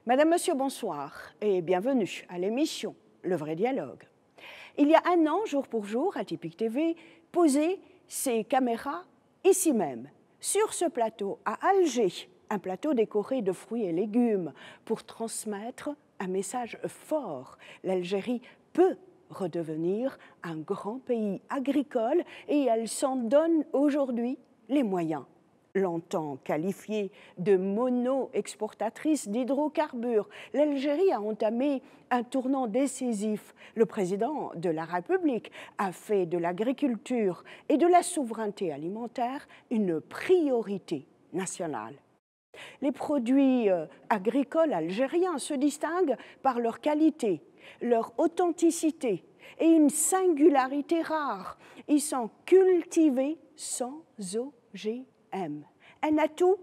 Madame, Monsieur, bonsoir et bienvenue à l'émission Le Vrai Dialogue. Il y a un an, jour pour jour, Atypique TV posait ses caméras ici même, sur ce plateau à Alger, un plateau décoré de fruits et légumes pour transmettre un message fort. L'Algérie peut redevenir un grand pays agricole et elle s'en donne aujourd'hui les moyens. Longtemps qualifiée de mono-exportatrice d'hydrocarbures, l'Algérie a entamé un tournant décisif. Le président de la République a fait de l'agriculture et de la souveraineté alimentaire une priorité nationale. Les produits agricoles algériens se distinguent par leur qualité, leur authenticité et une singularité rare. Ils sont cultivés sans OGM. Un atout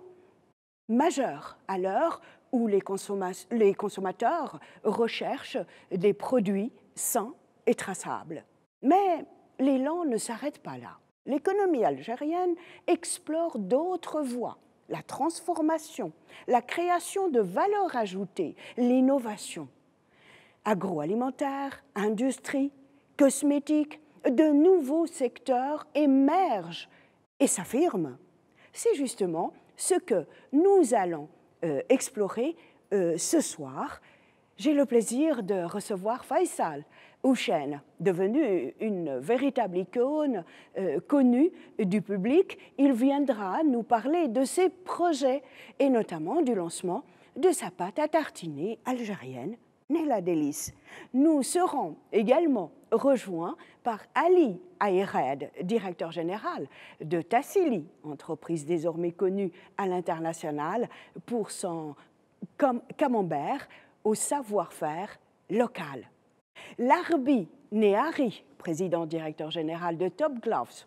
majeur à l'heure où les consommateurs recherchent des produits sains et traçables. Mais l'élan ne s'arrête pas là. L'économie algérienne explore d'autres voies. La transformation, la création de valeur ajoutée, l'innovation. Agroalimentaire, industrie, cosmétique, de nouveaux secteurs émergent et s'affirment. C'est justement ce que nous allons explorer ce soir. J'ai le plaisir de recevoir Faisal Houchen, devenu une véritable icône connue du public. Il viendra nous parler de ses projets et notamment du lancement de sa pâte à tartiner algérienne, Nella Délice. Nous serons également rejoints par Ali Ayred, directeur général de Tassili, entreprise désormais connue à l'international pour son camembert au savoir-faire local. Larbi Nehari, président directeur général de Top Gloves,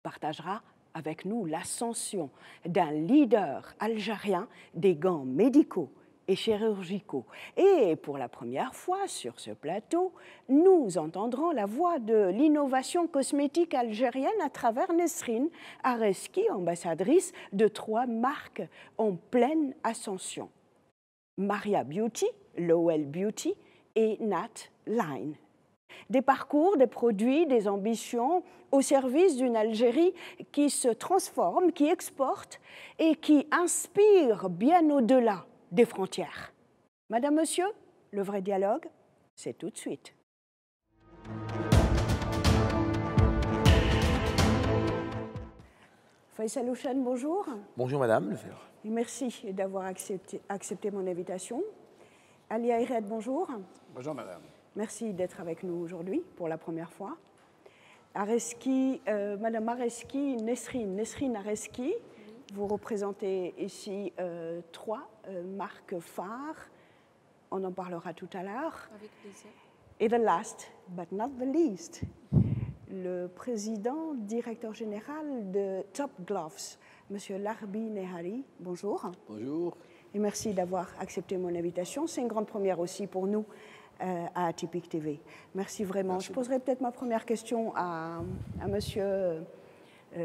partagera avec nous l'ascension d'un leader algérien des gants médicaux et chirurgicaux. Et pour la première fois sur ce plateau, nous entendrons la voix de l'innovation cosmétique algérienne à travers Nesrine Areski, ambassadrice de 3 marques en pleine ascension. Maria Beauty, Lowell Beauty et Nat Line. Des parcours, des produits, des ambitions au service d'une Algérie qui se transforme, qui exporte et qui inspire bien au-delà des frontières. Madame, Monsieur, le vrai dialogue, c'est tout de suite. Faisal Houchen, bonjour. Bonjour Madame Lefebvre. Et merci d'avoir accepté mon invitation. Ali Ayred, bonjour. Bonjour Madame. Merci d'être avec nous aujourd'hui pour la première fois. Areski, Madame Areski, Nesrine Areski, vous représentez ici 3 marques phares. On en parlera tout à l'heure. Avec plaisir. Et the last, but not the least, le président directeur général de Top Gloves, Monsieur Larbi Nehari. Bonjour. Bonjour. Et merci d'avoir accepté mon invitation. C'est une grande première aussi pour nous à Atypique TV. Merci vraiment. Merci. Je poserai peut-être ma première question à Monsieur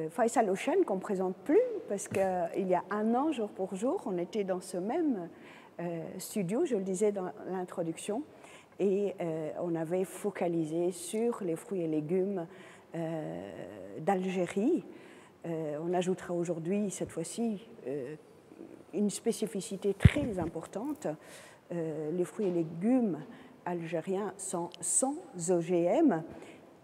Faisal Houchen, qu'on ne présente plus, parce qu'il y a un an, jour pour jour, on était dans ce même studio, je le disais dans l'introduction, et on avait focalisé sur les fruits et légumes d'Algérie. On ajoutera aujourd'hui, cette fois-ci, une spécificité très importante. Les fruits et légumes algériens sont sans OGM.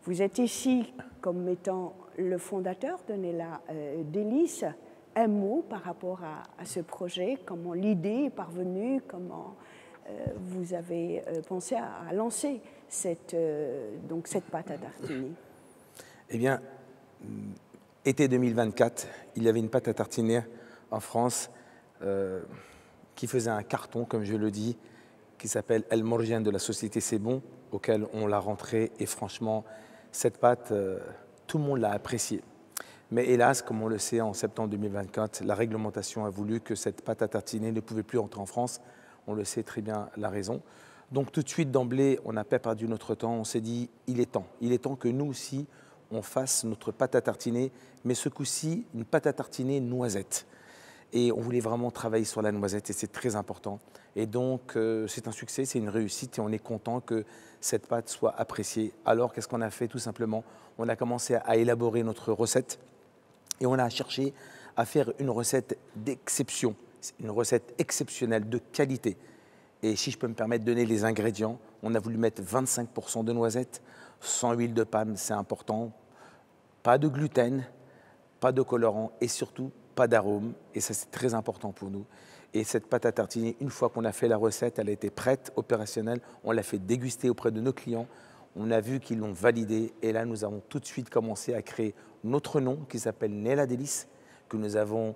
Vous êtes ici comme étant le fondateur de Nella Délice. Un mot par rapport à ce projet, comment l'idée est parvenue, comment vous avez pensé à lancer cette pâte à tartiner. Eh bien, été 2024, il y avait une pâte à tartiner en France qui faisait un carton, comme je le dis, qui s'appelle El Morgiane de la société C'est Bon, auquel on l'a rentrée. Et franchement, cette pâte, tout le monde l'a appréciée. Mais hélas, comme on le sait, en septembre 2024, la réglementation a voulu que cette pâte à tartiner ne pouvait plus entrer en France. On le sait très bien, la raison. Donc tout de suite, d'emblée, on n'a pas perdu notre temps. On s'est dit, il est temps. Il est temps que nous aussi, on fasse notre pâte à tartiner, mais ce coup-ci, une pâte à tartiner noisette. Et on voulait vraiment travailler sur la noisette et c'est très important. Et donc, c'est un succès, c'est une réussite et on est content que cette pâte soit appréciée. Alors, qu'est-ce qu'on a fait tout simplement? On a commencé à élaborer notre recette et on a cherché à faire une recette d'exception, une recette exceptionnelle, de qualité. Et si je peux me permettre de donner les ingrédients, on a voulu mettre 25% de noisettes, sans huile de palme, c'est important, pas de gluten, pas de colorant et surtout pas d'arôme. Et ça, c'est très important pour nous. Et cette pâte à tartiner, une fois qu'on a fait la recette, elle a été prête, opérationnelle. On l'a fait déguster auprès de nos clients. On a vu qu'ils l'ont validée. Et là, nous avons tout de suite commencé à créer notre nom qui s'appelle Nella Délice, que nous avons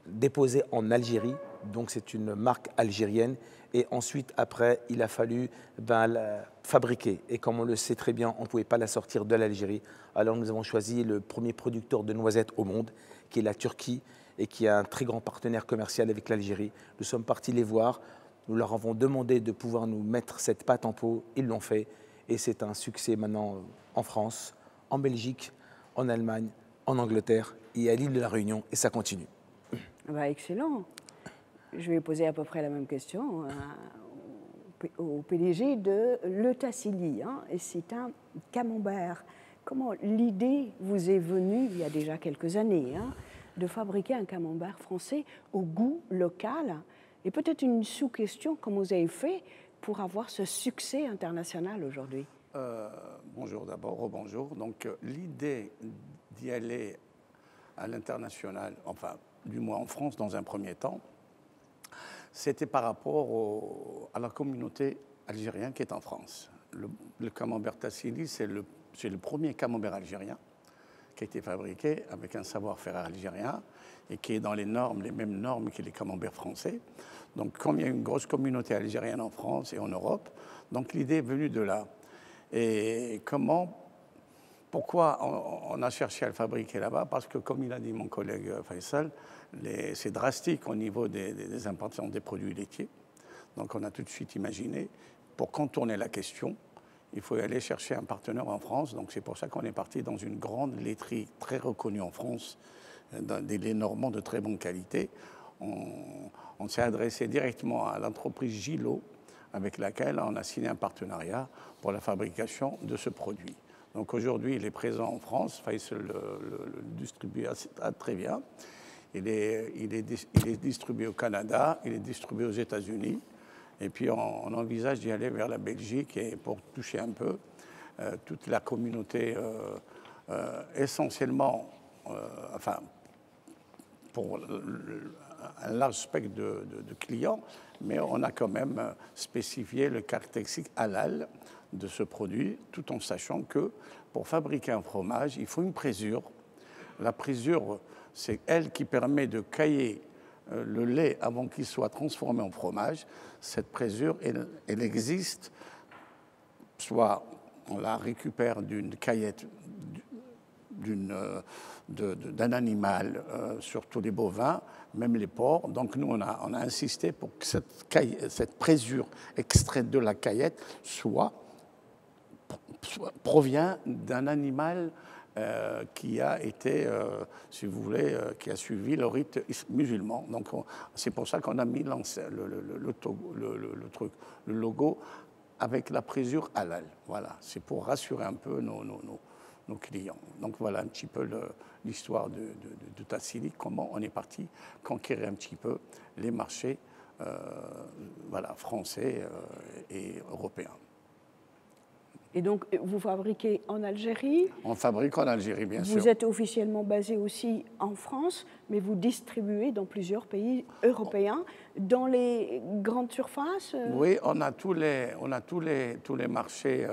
déposé en Algérie. Donc, c'est une marque algérienne. Et ensuite, après, il a fallu la fabriquer. Et comme on le sait très bien, on ne pouvait pas la sortir de l'Algérie. Alors, nous avons choisi le premier producteur de noisettes au monde, qui est la Turquie, et qui a un très grand partenaire commercial avec l'Algérie. Nous sommes partis les voir. Nous leur avons demandé de pouvoir nous mettre cette pâte en pot. Ils l'ont fait. Et c'est un succès maintenant en France, en Belgique, en Allemagne, en Angleterre et à l'île de la Réunion. Et ça continue. Bah, excellent. Je vais poser à peu près la même question au PDG de Le Tassili. Et c'est un camembert. Comment l'idée vous est venue, il y a déjà quelques années, de fabriquer un camembert français au goût local? Et peut-être une sous-question, comment vous avez fait pour avoir ce succès international aujourd'hui? Bonjour d'abord, rebonjour. Donc l'idée d'y aller à l'international, enfin du moins en France dans un premier temps, c'était par rapport à la communauté algérienne qui est en France. Le camembert Tassili, c'est le premier camembert algérien qui a été fabriqué avec un savoir-faire algérien et qui est dans les mêmes normes que les camemberts français. Donc, comme il y a une grosse communauté algérienne en France et en Europe, donc l'idée est venue de là. Et pourquoi on a cherché à le fabriquer là-bas? Parce que, comme il a dit mon collègue Faisal, c'est drastique au niveau des importations des produits laitiers. Donc, on a tout de suite imaginé, pour contourner la question, il faut aller chercher un partenaire en France. Donc, c'est pour ça qu'on est parti dans une grande laiterie très reconnue en France, des laits normands de très bonne qualité. On s'est adressé directement à l'entreprise Gillot, avec laquelle on a signé un partenariat pour la fabrication de ce produit. Donc aujourd'hui, il est présent en France. Faisal le distribue très bien. Il est distribué au Canada, il est distribué aux États-Unis. Et puis on envisage d'y aller vers la Belgique et pour toucher un peu toute la communauté, essentiellement, pour un large spectre de clients, mais on a quand même spécifié le caractéristique halal de ce produit, tout en sachant que pour fabriquer un fromage, il faut une présure. La présure, c'est elle qui permet de cailler le lait avant qu'il soit transformé en fromage. Cette présure, elle existe, soit on la récupère d'une caillette d'un animal, surtout les bovins, même les porcs. Donc nous, on a insisté pour que cette présure extraite de la caillette provient d'un animal qui a été, si vous voulez, qui a suivi le rite musulman. Donc c'est pour ça qu'on a mis le logo avec la présure halal. Voilà, c'est pour rassurer un peu nos clients. Donc voilà un petit peu l'histoire de Tassili, comment on est parti conquérir un petit peu les marchés français et européens. Et donc, vous fabriquez en Algérie? On fabrique en Algérie, bien sûr. Vous êtes officiellement basé aussi en France, mais vous distribuez dans plusieurs pays européens, dans les grandes surfaces? Oui, on a tous les marchés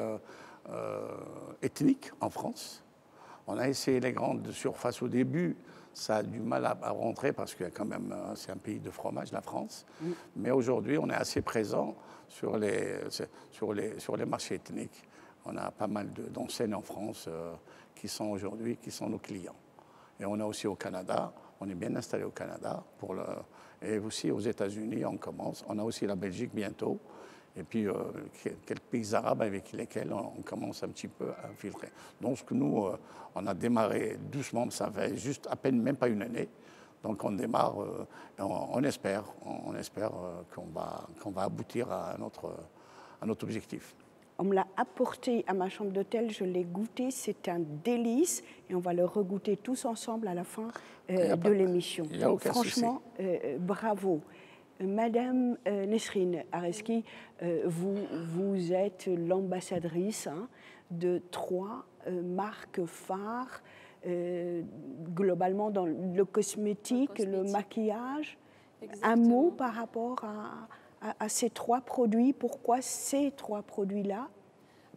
ethniques en France. On a essayé les grandes surfaces au début. Ça a du mal à rentrer parce que quand même, c'est un pays de fromage, la France. Mais aujourd'hui, on est assez présent sur les marchés ethniques. On a pas mal d'enseignes en France qui sont nos clients. Et on a aussi au Canada, on est bien installé au Canada, et aussi aux États-Unis, on commence. On a aussi la Belgique bientôt, et puis quelques pays arabes avec lesquels on commence un petit peu à filtrer. Donc nous, on a démarré doucement, ça fait juste à peine même pas une année. Donc on démarre, on espère qu'on va aboutir à notre objectif. On me l'a apporté à ma chambre d'hôtel, je l'ai goûté, c'est un délice et on va le regoûter tous ensemble à la fin de l'émission. Franchement, bravo. Madame Nesrine Areski, vous êtes l'ambassadrice de 3 marques phares, globalement dans le cosmétique, le maquillage. Exactement. Un mot par rapport à ces 3 produits. Pourquoi ces 3 produits-là?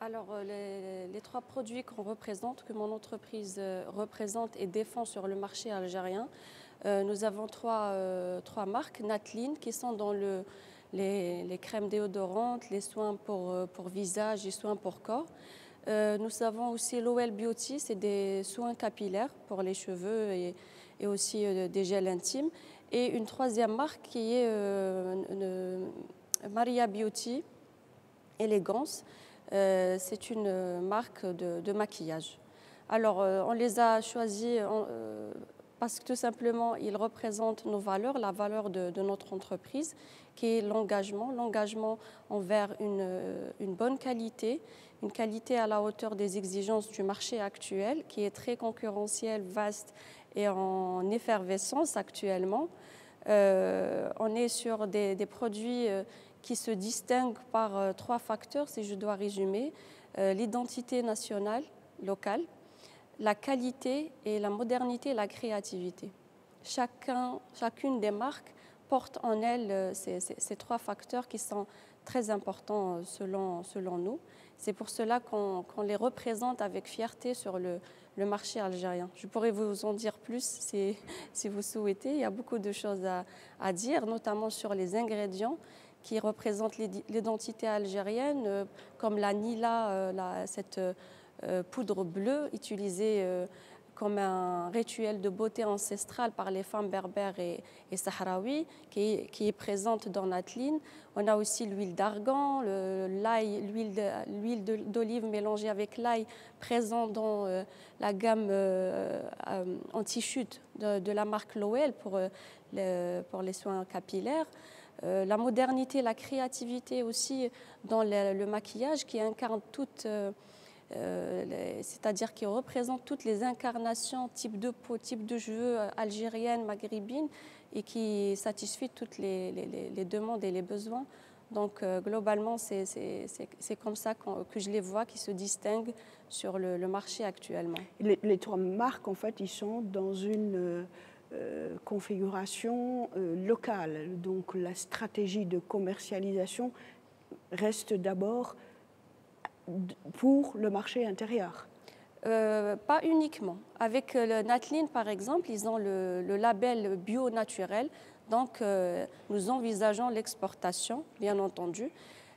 Alors, les 3 produits qu'on représente, que mon entreprise représente et défend sur le marché algérien, nous avons 3 marques, Natline, qui sont dans les crèmes déodorantes, les soins pour visage et soins pour corps. Nous avons aussi l'OL Beauty, c'est des soins capillaires pour les cheveux et aussi des gels intimes. Et une 3e marque qui est Maria Beauty Élégance. C'est une marque de maquillage. Alors, on les a choisis parce que tout simplement, ils représentent nos valeurs, la valeur de notre entreprise, qui est l'engagement envers une bonne qualité, une qualité à la hauteur des exigences du marché actuel, qui est très concurrentiel, vaste et en effervescence actuellement. On est sur des produits qui se distinguent par 3 facteurs, si je dois résumer. L'identité nationale, locale, la qualité et la modernité et la créativité. Chacune des marques porte en elle ces 3 facteurs qui sont très importants selon nous. C'est pour cela qu'on les représente avec fierté sur le marché algérien. Je pourrais vous en dire plus si vous souhaitez. Il y a beaucoup de choses à dire, notamment sur les ingrédients qui représentent l'identité algérienne, comme la nila, cette poudre bleue utilisée comme un rituel de beauté ancestrale par les femmes berbères et sahraouis, qui est présente dans Natline. On a aussi l'huile d'argan, l'ail, l'huile d'olive mélangée avec l'ail, présent dans la gamme anti-chute de la marque L'OL pour les soins capillaires. La modernité, la créativité aussi dans le maquillage qui incarne toutes... c'est-à-dire qui représente toutes les incarnations, type de peau, type de cheveux algériennes, maghrébines, et qui satisfait toutes les demandes et les besoins. Donc globalement, c'est comme ça que je les vois, qui se distinguent sur le marché actuellement. Les 3 marques, en fait, ils sont dans une configuration locale. Donc la stratégie de commercialisation reste d'abord pour le marché intérieur. Pas uniquement. Avec le Natline, par exemple, ils ont le label bio naturel. Donc, nous envisageons l'exportation, bien entendu.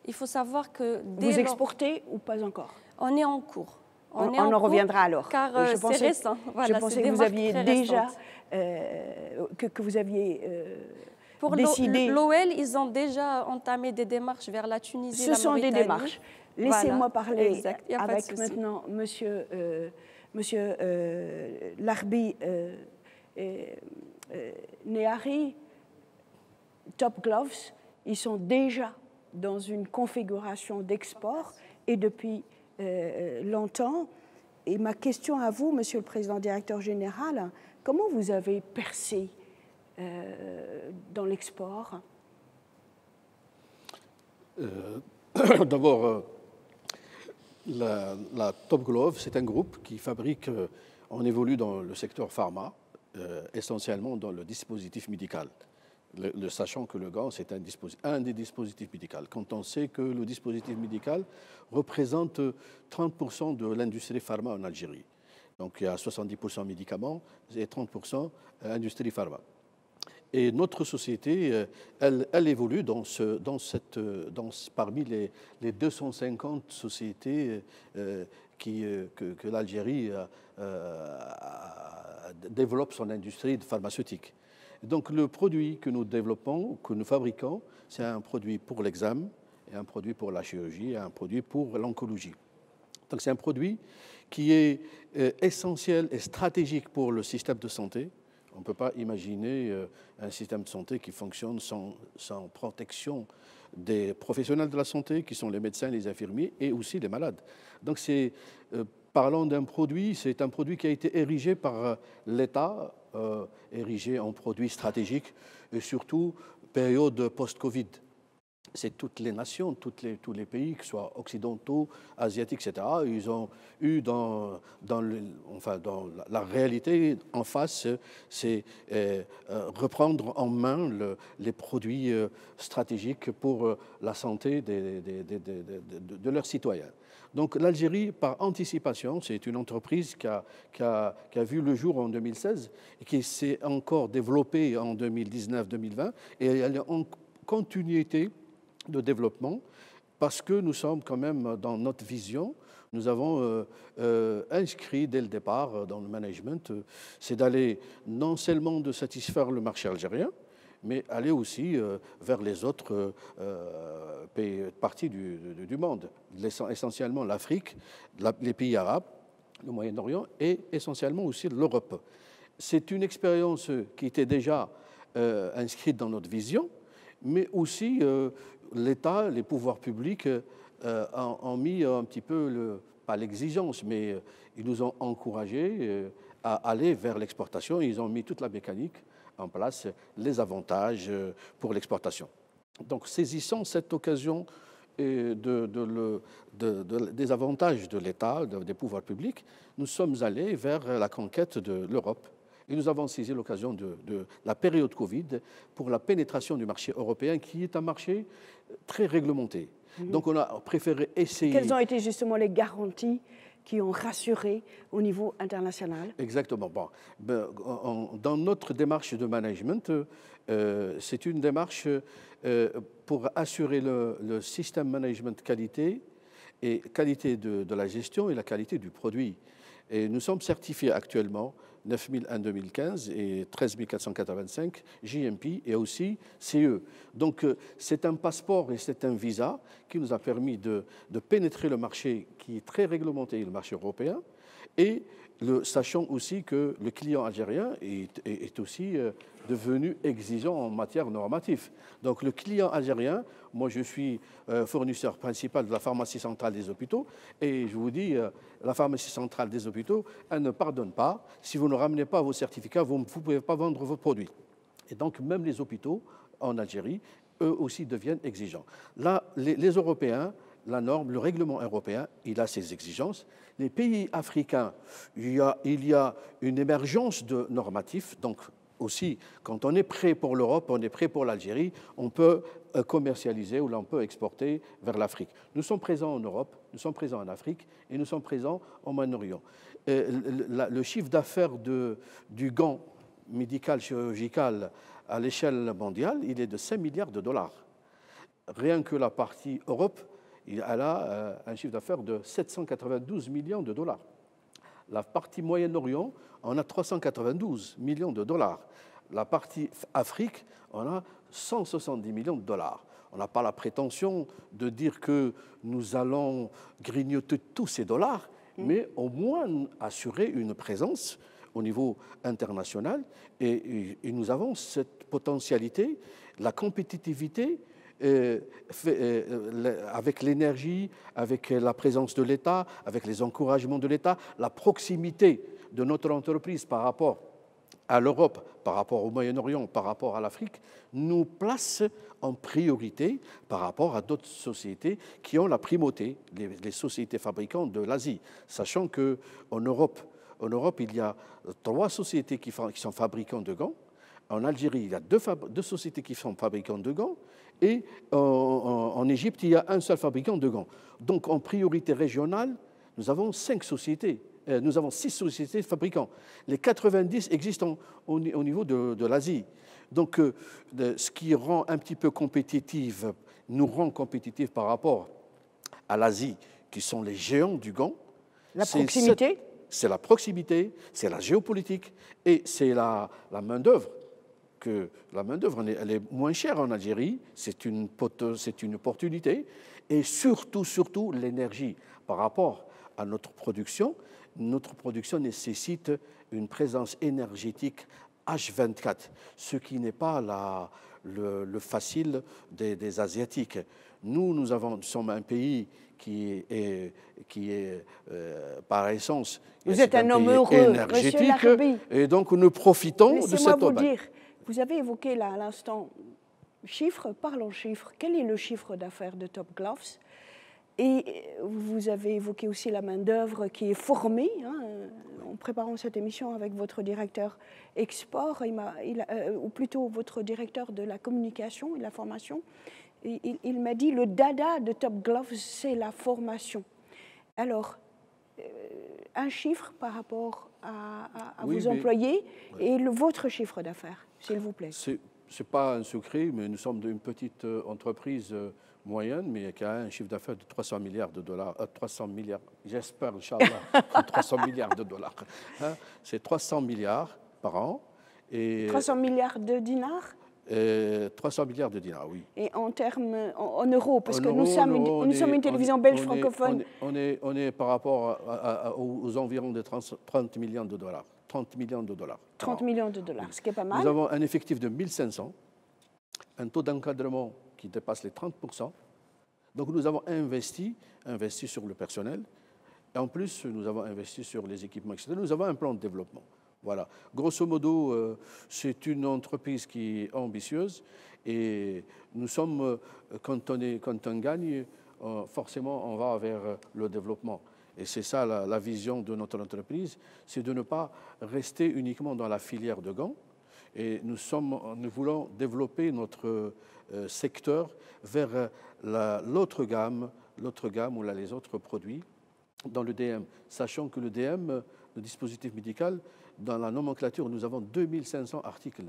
Il faut savoir que... Vous exportez ou pas encore? On est en cours. On en reviendra alors. Car c'est récent. Voilà, je pensais que vous aviez déjà... que vous aviez... Pour l'OL, ils ont déjà entamé des démarches vers la Tunisie et la Mauritanie. Ce sont des démarches. Laissez-moi parler avec maintenant Monsieur Larbi Nehari. Top Gloves, ils sont déjà dans une configuration d'export et depuis longtemps. Et ma question à vous, Monsieur le Président Directeur Général, comment vous avez percé dans l'export? D'abord, la Top Glove, c'est un groupe qui fabrique, on évolue dans le secteur pharma, essentiellement dans le dispositif médical. Sachant que le gant, c'est un des dispositifs médicaux. Quand on sait que le dispositif médical représente 30% de l'industrie pharma en Algérie. Donc il y a 70% médicaments et 30% industrie pharma. Et notre société, elle évolue parmi les 250 sociétés que l'Algérie développe son industrie pharmaceutique. Donc le produit que nous développons, que nous fabriquons, c'est un produit pour l'examen, et un produit pour la chirurgie, et un produit pour l'oncologie. Donc c'est un produit qui est essentiel et stratégique pour le système de santé. On ne peut pas imaginer un système de santé qui fonctionne sans protection des professionnels de la santé, qui sont les médecins, les infirmiers et aussi les malades. Donc, parlant d'un produit, c'est un produit qui a été érigé par l'État, érigé en produit stratégique, et surtout période post-Covid. C'est toutes les nations, tous les pays, que ce soit occidentaux, asiatiques, etc., ils ont eu dans la réalité en face, c'est reprendre en main les produits stratégiques pour la santé de leurs citoyens. Donc l'Algérie, par anticipation, c'est une entreprise qui a vu le jour en 2016 et qui s'est encore développée en 2019-2020 et elle est en continuité de développement, parce que nous sommes quand même dans notre vision, nous avons inscrit dès le départ dans le management, c'est d'aller non seulement de satisfaire le marché algérien, mais aller aussi vers les autres parties du monde, essentiellement l'Afrique, les pays arabes, le Moyen-Orient et essentiellement aussi l'Europe. C'est une expérience qui était déjà inscrite dans notre vision, mais aussi l'État, les pouvoirs publics ont mis un petit peu, pas l'exigence, mais ils nous ont encouragés à aller vers l'exportation. Ils ont mis toute la mécanique en place, les avantages pour l'exportation. Donc, saisissant cette occasion des avantages de l'État, des pouvoirs publics, nous sommes allés vers la conquête de l'Europe. Et nous avons saisi l'occasion de la période Covid pour la pénétration du marché européen, qui est un marché très réglementé. Donc on a préféré essayer... Quelles ont été justement les garanties qui ont rassuré au niveau international? Exactement. Bon, dans notre démarche de management, c'est une démarche pour assurer le système management qualité et qualité de la gestion et la qualité du produit. Et nous sommes certifiés actuellement 9001 2015 et 13485 JMP et aussi CE. Donc c'est un passeport et c'est un visa qui nous a permis de pénétrer le marché qui est très réglementé, le marché européen, et sachant aussi que le client algérien est aussi devenu exigeant en matière normative. Donc le client algérien, moi je suis fournisseur principal de la pharmacie centrale des hôpitaux, et je vous dis, la pharmacie centrale des hôpitaux, elle ne pardonne pas. Si vous ne ramenez pas vos certificats, vous ne pouvez pas vendre vos produits. Et donc même les hôpitaux en Algérie, eux aussi deviennent exigeants. Là, les Européens, la norme, le règlement européen, il a ses exigences. Les pays africains, il y a une émergence de normatifs. Donc aussi, quand on est prêt pour l'Europe, on est prêt pour l'Algérie, on peut commercialiser ou l'on peut exporter vers l'Afrique. Nous sommes présents en Europe, nous sommes présents en Afrique et nous sommes présents au Moyen-Orient. Le chiffre d'affaires du gant médical chirurgical à l'échelle mondiale, il est de 5 milliards de dollars. Rien que la partie Europe, elle a un chiffre d'affaires de 792 millions de dollars. La partie Moyen-Orient, on a 392 millions de dollars. La partie Afrique, on a 170 millions de dollars. On n'a pas la prétention de dire que nous allons grignoter tous ces dollars, mais au moins assurer une présence au niveau international. Et nous avons cette potentialité, la compétitivité, avec l'énergie, avec la présence de l'État, avec les encouragements de l'État, la proximité de notre entreprise par rapport à l'Europe, par rapport au Moyen-Orient, par rapport à l'Afrique, nous place en priorité par rapport à d'autres sociétés qui ont la primauté, les sociétés fabricantes de l'Asie, sachant qu'en Europe, il y a 3 sociétés qui sont fabricantes de gants. En Algérie, il y a 2 sociétés qui sont fabricantes de gants. Et en Égypte, il y a un seul fabricant de gants. Donc, en priorité régionale, nous avons 5 sociétés. Nous avons 6 sociétés fabricants. Les 90 existent au niveau de l'Asie. Donc, ce qui rend un petit peu compétitif, nous rend compétitifs par rapport à l'Asie, qui sont les géants du gant. La proximité ? C'est la proximité, c'est la géopolitique et c'est la main-d'œuvre. Que la main-d'œuvre, elle est moins chère en Algérie, c'est une opportunité, et surtout l'énergie. Par rapport à notre production nécessite une présence énergétique H24, ce qui n'est pas le facile des Asiatiques. Nous sommes un pays qui est par essence, vous êtes un homme heureux, énergétique, et donc nous profitons de cette aubaine. Laissez-moi vous dire, vous avez évoqué là à l'instant chiffres, parlons chiffres. Quel est le chiffre d'affaires de Top Gloves? Et vous avez évoqué aussi la main-d'œuvre qui est formée. En préparant cette émission avec votre directeur export, ou plutôt votre directeur de la communication et de la formation, il m'a dit le dada de Top Gloves, c'est la formation. Alors, un chiffre par rapport à vos employés et votre chiffre d'affaires, s'il vous plaît. Ce n'est pas un secret, mais nous sommes une petite entreprise moyenne, mais qui a un chiffre d'affaires de 300 milliards de dollars. 300 milliards, j'espère, Inch'Allah, 300 milliards de dollars. Hein, c'est 300 milliards par an. Et 300 milliards de dinars 300 milliards de dinars, oui. Et en termes, en euros, parce que nous sommes une télévision belge francophone. On est par rapport aux environs de 30 millions de dollars. 30 millions de dollars. 30 millions de dollars, ce qui est pas mal. Nous avons un effectif de 1500, un taux d'encadrement qui dépasse les 30%. Donc nous avons investi sur le personnel. Et en plus, nous avons investi sur les équipements, etc. Nous avons un plan de développement. Voilà. Grosso modo, c'est une entreprise qui est ambitieuse et nous sommes, quand on gagne, forcément, on va vers le développement. Et c'est ça la vision de notre entreprise, c'est de ne pas rester uniquement dans la filière de gants. Et nous voulons développer notre secteur vers l'autre gamme ou les autres produits dans le DM, sachant que le DM, le dispositif médical, dans la nomenclature, nous avons 2500 articles.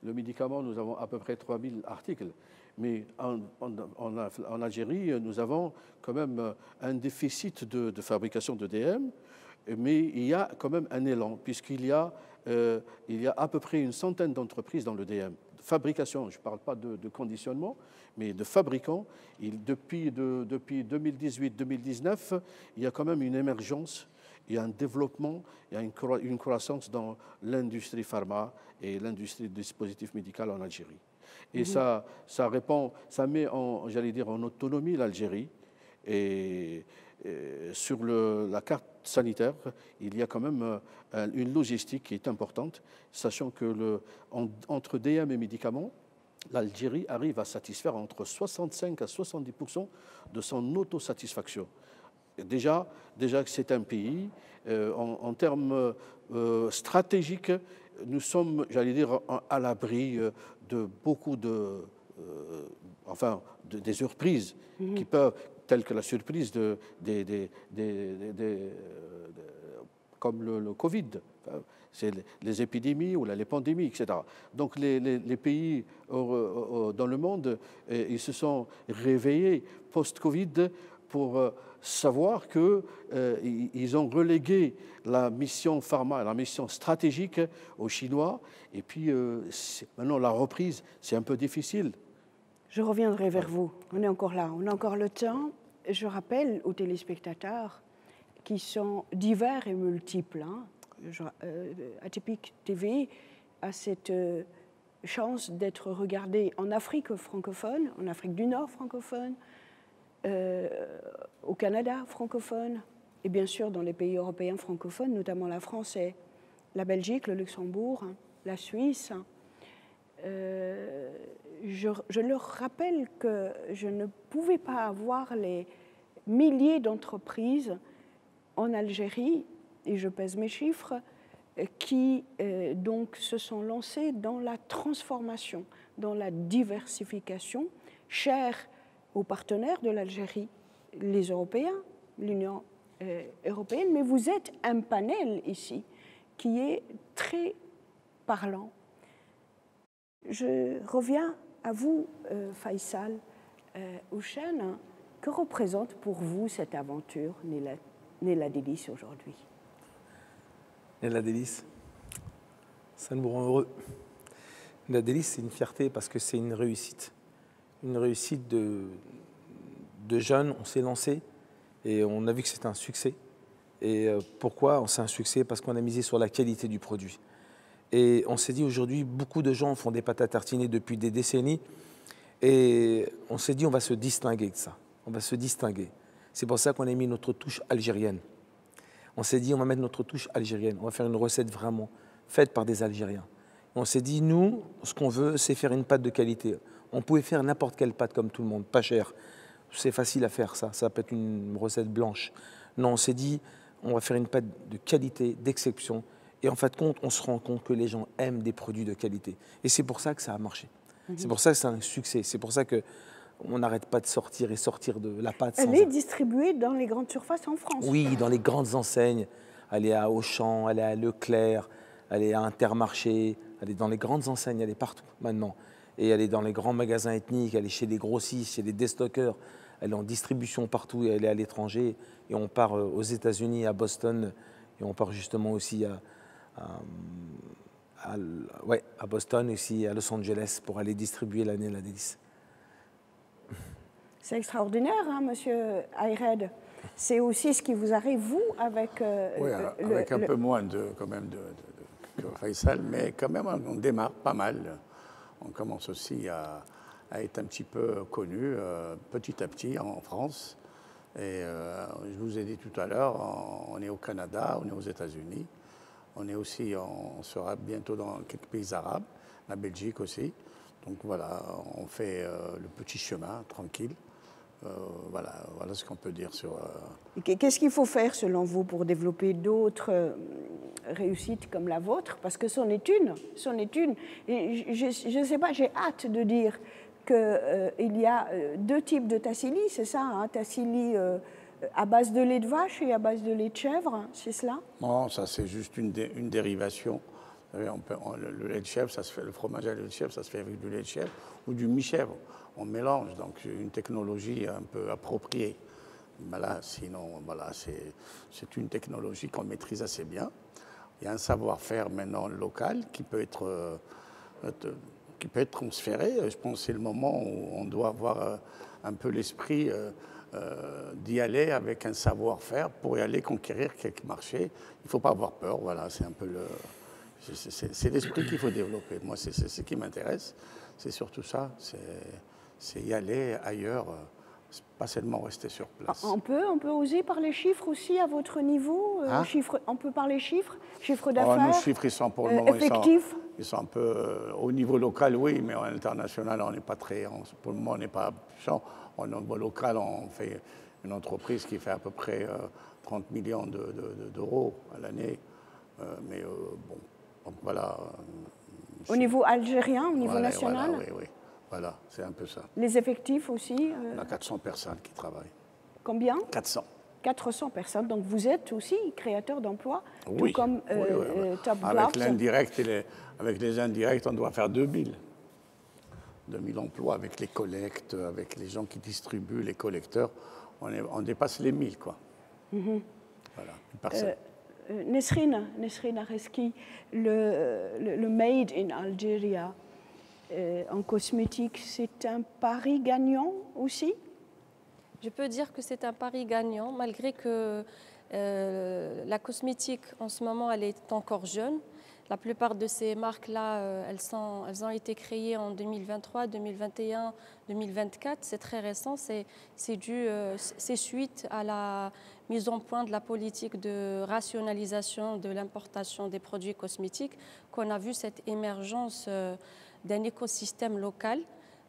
Le médicament, nous avons à peu près 3000 articles. Mais en Algérie, nous avons quand même un déficit de fabrication de DM, mais il y a quand même un élan, puisqu'il y a à peu près une centaine d'entreprises dans le DM. Fabrication, je ne parle pas de conditionnement, mais de fabricants. Depuis 2018-2019, il y a quand même une émergence, il y a un développement, il y a une croissance dans l'industrie pharma et l'industrie du dispositif médical en Algérie. Et ça met en autonomie l'Algérie. Et sur la carte sanitaire, il y a quand même une logistique qui est importante, sachant que entre DM et médicaments, l'Algérie arrive à satisfaire entre 65 à 70% de son autosatisfaction. Déjà que c'est un pays, en termes stratégiques, nous sommes, à l'abri de beaucoup des surprises qui peuvent, telles que la surprise comme le Covid, c'est les épidémies ou les pandémies, etc. Donc les pays dans le monde, ils se sont réveillés post-Covid pour savoir qu'ils ont relégué la mission pharma, la mission stratégique aux Chinois. Et puis maintenant, la reprise, c'est un peu difficile. Je reviendrai vers vous. On est encore là, on a encore le temps. Je rappelle aux téléspectateurs qui sont divers et multiples. Atypique TV a cette chance d'être regardé en Afrique francophone, en Afrique du Nord francophone, au Canada francophone, et bien sûr dans les pays européens francophones, notamment la France et la Belgique, le Luxembourg, la Suisse. Je leur rappelle que je ne pouvais pas avoir les milliers d'entreprises en Algérie, et je pèse mes chiffres, qui donc se sont lancées dans la transformation, dans la diversification, chère aux partenaires de l'Algérie, les Européens, l'Union européenne, mais vous êtes un panel ici qui est très parlant. Je reviens à vous, Faisal Houchen. Que représente pour vous cette aventure, Nella Délice, aujourd'hui? Nella Délice, ça nous rend heureux. Nella Délice, c'est une fierté parce que c'est une réussite de jeunes. On s'est lancé et on a vu que c'était un succès. Et pourquoi c'est un succès? Parce qu'on a misé sur la qualité du produit. Et on s'est dit aujourd'hui, beaucoup de gens font des pâtes à tartiner depuis des décennies. Et on s'est dit, on va se distinguer de ça. On va se distinguer. C'est pour ça qu'on a mis notre touche algérienne. On s'est dit, on va mettre notre touche algérienne. On va faire une recette vraiment faite par des Algériens. On s'est dit, nous, ce qu'on veut, c'est faire une pâte de qualité. On pouvait faire n'importe quelle pâte comme tout le monde, pas cher. C'est facile à faire, ça. Ça peut être une recette blanche. Non, on s'est dit, on va faire une pâte de qualité, d'exception. Et en fin de compte, on se rend compte que les gens aiment des produits de qualité. Et c'est pour ça que ça a marché. C'est pour ça que c'est un succès. C'est pour ça qu'on n'arrête pas de sortir et sortir de la pâte. Elle est distribuée dans les grandes surfaces en France. Oui, dans les grandes enseignes. Elle est à Auchan, elle est à Leclerc, elle est à Intermarché, elle est dans les grandes enseignes, elle est partout maintenant. Et elle est dans les grands magasins ethniques, elle est chez les grossistes, chez les déstockeurs. Elle est en distribution partout et elle est à l'étranger. Et on part aux États-Unis, à Boston, et on part justement aussi à Boston, aussi à Los Angeles, pour aller distribuer l'année la délice. C'est extraordinaire, hein, Monsieur Ayred. C'est aussi ce qui vous arrive, vous, avec... oui, avec un peu moins quand même que Faisal, mais quand même, on démarre pas mal. On commence aussi à être un petit peu connu petit à petit en France. Et je vous ai dit tout à l'heure, on est au Canada, on est aux États-Unis, on sera bientôt dans quelques pays arabes, la Belgique aussi. Donc voilà, on fait le petit chemin tranquille. Voilà ce qu'on peut dire sur... Qu'est-ce qu'il faut faire, selon vous, pour développer d'autres réussites comme la vôtre? Parce que c'en est une. Et je ne sais pas, j'ai hâte de dire qu'il y a deux types de tassili, c'est ça, hein, tassili à base de lait de vache et à base de lait de chèvre, c'est cela? Non, ça c'est juste une dérivation. Le lait de chèvre, ça se fait, le fromage à lait de chèvre, ça se fait avec du lait de chèvre ou du mi-chèvre. On mélange, donc une technologie un peu appropriée. Voilà, sinon, voilà, c'est une technologie qu'on maîtrise assez bien. Il y a un savoir-faire maintenant local qui peut être transféré. Je pense que c'est le moment où on doit avoir un peu l'esprit d'y aller avec un savoir-faire pour y aller conquérir quelques marchés. Il ne faut pas avoir peur, voilà, c'est un peu c'est l'esprit qu'il faut développer. Moi, c'est ce qui m'intéresse. C'est surtout ça, c'est y aller ailleurs, pas seulement rester sur place. On peut oser parler chiffres aussi à votre niveau, on peut parler chiffres d'affaires, nos chiffres, ils sont pour le moment, effectifs. Ils sont un peu au niveau local, oui, mais en international, on n'est pas très. Pour le moment, on n'est pas puissant. Au niveau local, on fait une entreprise qui fait à peu près 30 millions d'euros à l'année. Mais bon, donc voilà. Au niveau algérien, au niveau national? Voilà, oui. Voilà, c'est un peu ça. Les effectifs aussi On a 400 personnes qui travaillent. Combien? 400. 400 personnes. Donc vous êtes aussi créateur d'emplois, oui. Tout comme Top Avec l'indirect avec les indirects, on doit faire 2000 emplois avec les collectes, avec les gens qui distribuent, les collecteurs. On dépasse les 1000, quoi. Voilà, une personne. Nesrine Areski, le Made in Algeria en cosmétique, c'est un pari gagnant aussi? Je peux dire que c'est un pari gagnant, malgré que la cosmétique, en ce moment, elle est encore jeune. La plupart de ces marques-là, elles ont été créées en 2023, 2021, 2024. C'est très récent. C'est suite à la mise en point de la politique de rationalisation de l'importation des produits cosmétiques qu'on a vu cette émergence d'un écosystème local,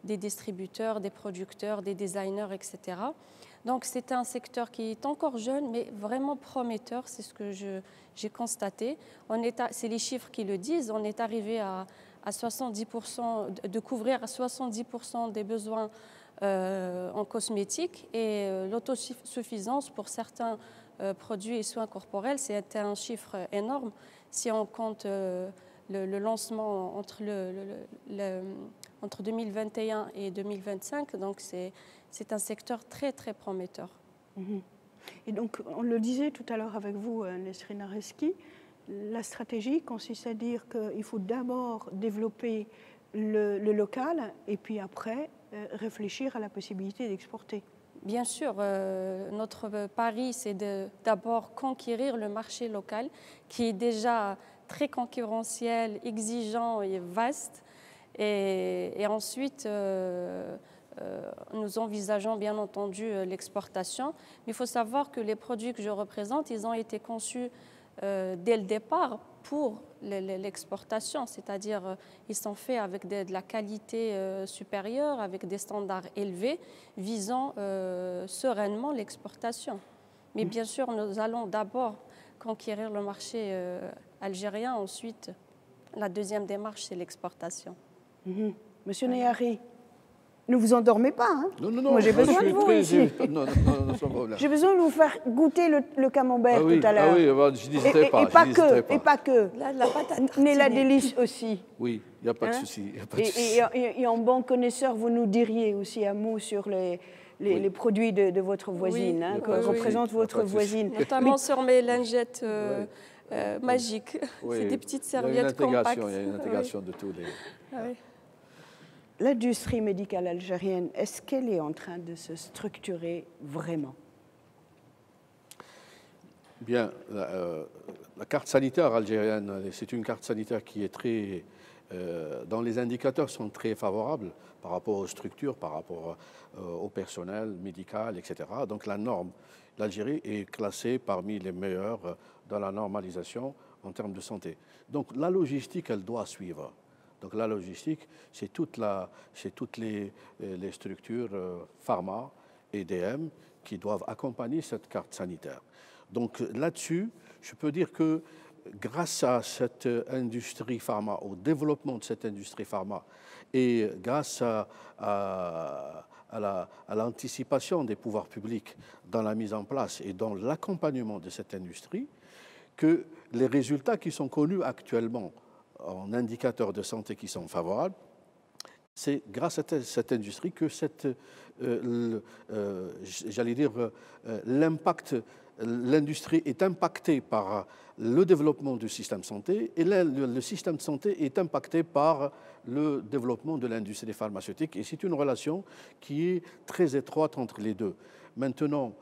des distributeurs, des producteurs, des designers, etc. Donc c'est un secteur qui est encore jeune, mais vraiment prometteur, c'est ce que j'ai constaté. C'est les chiffres qui le disent, on est arrivé à 70%, de couvrir à 70% des besoins en cosmétique, et l'autosuffisance pour certains produits et soins corporels, c'est un chiffre énorme si on compte le lancement entre 2021 et 2025, donc c'est un secteur très, très prometteur. Et donc, on le disait tout à l'heure avec vous, Nesrine Areski, la stratégie consiste à dire qu'il faut d'abord développer le local et puis après réfléchir à la possibilité d'exporter. Bien sûr, notre pari, c'est d'abord conquérir le marché local qui est déjà très concurrentiel, exigeant et vaste. Et ensuite, nous envisageons bien entendu l'exportation. Mais il faut savoir que les produits que je représente, ils ont été conçus dès le départ pour l'exportation, c'est-à-dire ils sont faits avec de la qualité supérieure, avec des standards élevés, visant sereinement l'exportation. Mais bien sûr, nous allons d'abord conquérir le marché algérien, ensuite la deuxième démarche, c'est l'exportation. Monsieur Neyari, ne vous endormez pas, hein? Non. Moi, j'ai besoin de vous ici. Non, sans problème. J'ai besoin de vous faire goûter le camembert oui, tout à l'heure. Ah oui, je n'hésiterai pas. Et pas que. Là, la pâte à Né la tartiner. délice aussi. Oui, il n'y a pas de souci. Et en bon connaisseur, vous nous diriez aussi un mot sur les produits de votre voisine, Oui, que oui, représente votre voisine. Notamment sur mes lingettes magiques. Oui, C'est des petites serviettes compactes. Il y a une intégration de tous les... Oui. L'industrie médicale algérienne, est-ce qu'elle est en train de se structurer vraiment? Bien, la carte sanitaire algérienne, c'est une carte sanitaire qui est très... dont les indicateurs sont très favorables par rapport aux structures, par rapport au personnel médical, etc. Donc la norme, l'Algérie est classée parmi les meilleures dans la normalisation en termes de santé. Donc la logistique, elle doit suivre. Donc la logistique, c'est toutes les structures pharma, EDM, qui doivent accompagner cette carte sanitaire. Donc là-dessus, je peux dire que grâce à cette industrie pharma, au développement de cette industrie pharma, et grâce à l'anticipation des pouvoirs publics dans la mise en place et dans l'accompagnement de cette industrie, que les résultats qui sont connus actuellement en indicateurs de santé qui sont favorables, c'est grâce à cette industrie que l'industrie est impactée par le développement du système de santé et le système de santé est impacté par le développement de l'industrie pharmaceutique. Et c'est une relation qui est très étroite entre les deux. Maintenant,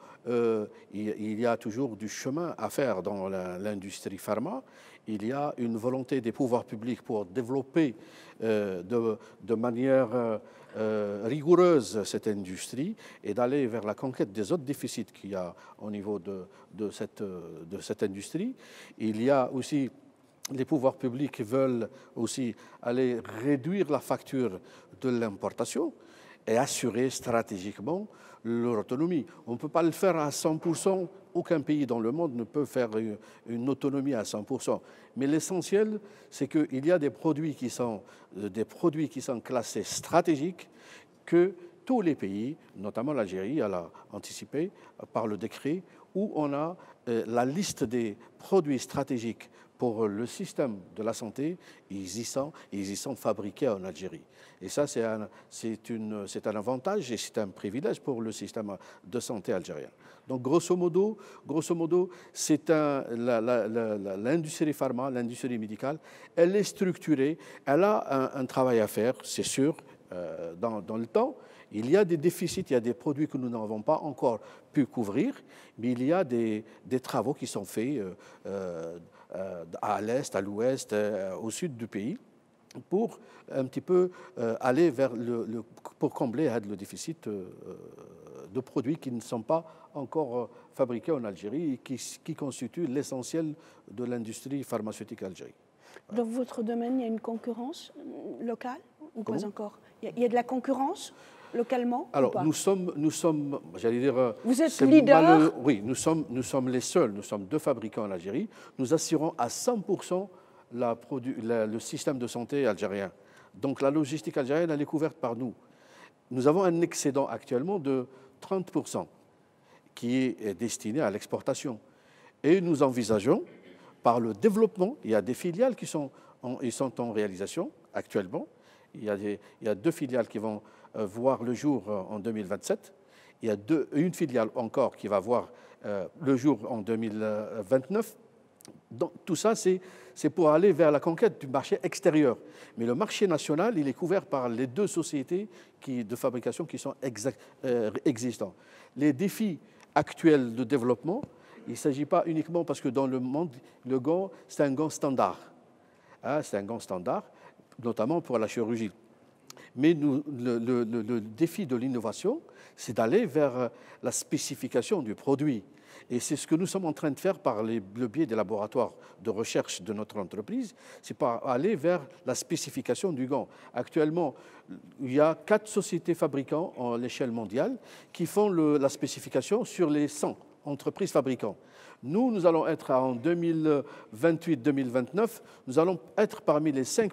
il y a toujours du chemin à faire dans l'industrie pharma. Il y a une volonté des pouvoirs publics pour développer de manière rigoureuse cette industrie et d'aller vers la conquête des autres déficits qu'il y a au niveau de cette industrie. Il y a aussi les pouvoirs publics qui veulent aussi aller réduire la facture de l'importation et assurer stratégiquement leur autonomie. On ne peut pas le faire à 100%. Aucun pays dans le monde ne peut faire une autonomie à 100%. Mais l'essentiel, c'est qu'il y a des produits qui sont classés stratégiques que tous les pays, notamment l'Algérie, elle a anticipé par le décret, où on a la liste des produits stratégiques pour le système de la santé, ils y sont fabriqués en Algérie. Et ça, c'est un avantage et c'est un privilège pour le système de santé algérien. Donc, grosso modo, c'est l'industrie pharma, l'industrie médicale, elle est structurée, elle a un travail à faire, c'est sûr, dans le temps. Il y a des déficits, il y a des produits que nous n'avons pas encore pu couvrir, mais il y a des travaux qui sont faits à l'est, à l'ouest, au sud du pays, pour un petit peu aller vers pour combler le déficit de produits qui ne sont pas encore fabriqués en Algérie et qui constituent l'essentiel de l'industrie pharmaceutique algérienne. Dans votre domaine, il y a une concurrence locale ou pas Comment? encore? Il y a de la concurrence localement? Alors, ou pas? nous sommes, j'allais dire... Vous êtes leader? Oui, nous sommes les seuls, nous sommes 2 fabricants en Algérie. Nous assurons à 100% le système de santé algérien. Donc la logistique algérienne, elle est couverte par nous. Nous avons un excédent actuellement de 30% qui est destiné à l'exportation. Et nous envisageons, par le développement, il y a des filiales qui sont en réalisation actuellement. Il y a 2 filiales qui vont voir le jour en 2027. Il y a une filiale encore qui va voir le jour en 2029. Donc, tout ça, c'est pour aller vers la conquête du marché extérieur. Mais le marché national, il est couvert par les 2 sociétés de fabrication qui sont existantes. Les défis actuels de développement, il ne s'agit pas uniquement parce que dans le monde, le gant, c'est un gant standard. Hein, c'est un gant standard, notamment pour la chirurgie. Mais le défi de l'innovation, c'est d'aller vers la spécification du produit. Et c'est ce que nous sommes en train de faire par le biais des laboratoires de recherche de notre entreprise, c'est par aller vers la spécification du gant. Actuellement, il y a 4 sociétés fabricants à l'échelle mondiale qui font la spécification sur les 100 entreprises fabricants. Nous allons être en 2028-2029, nous allons être parmi les 5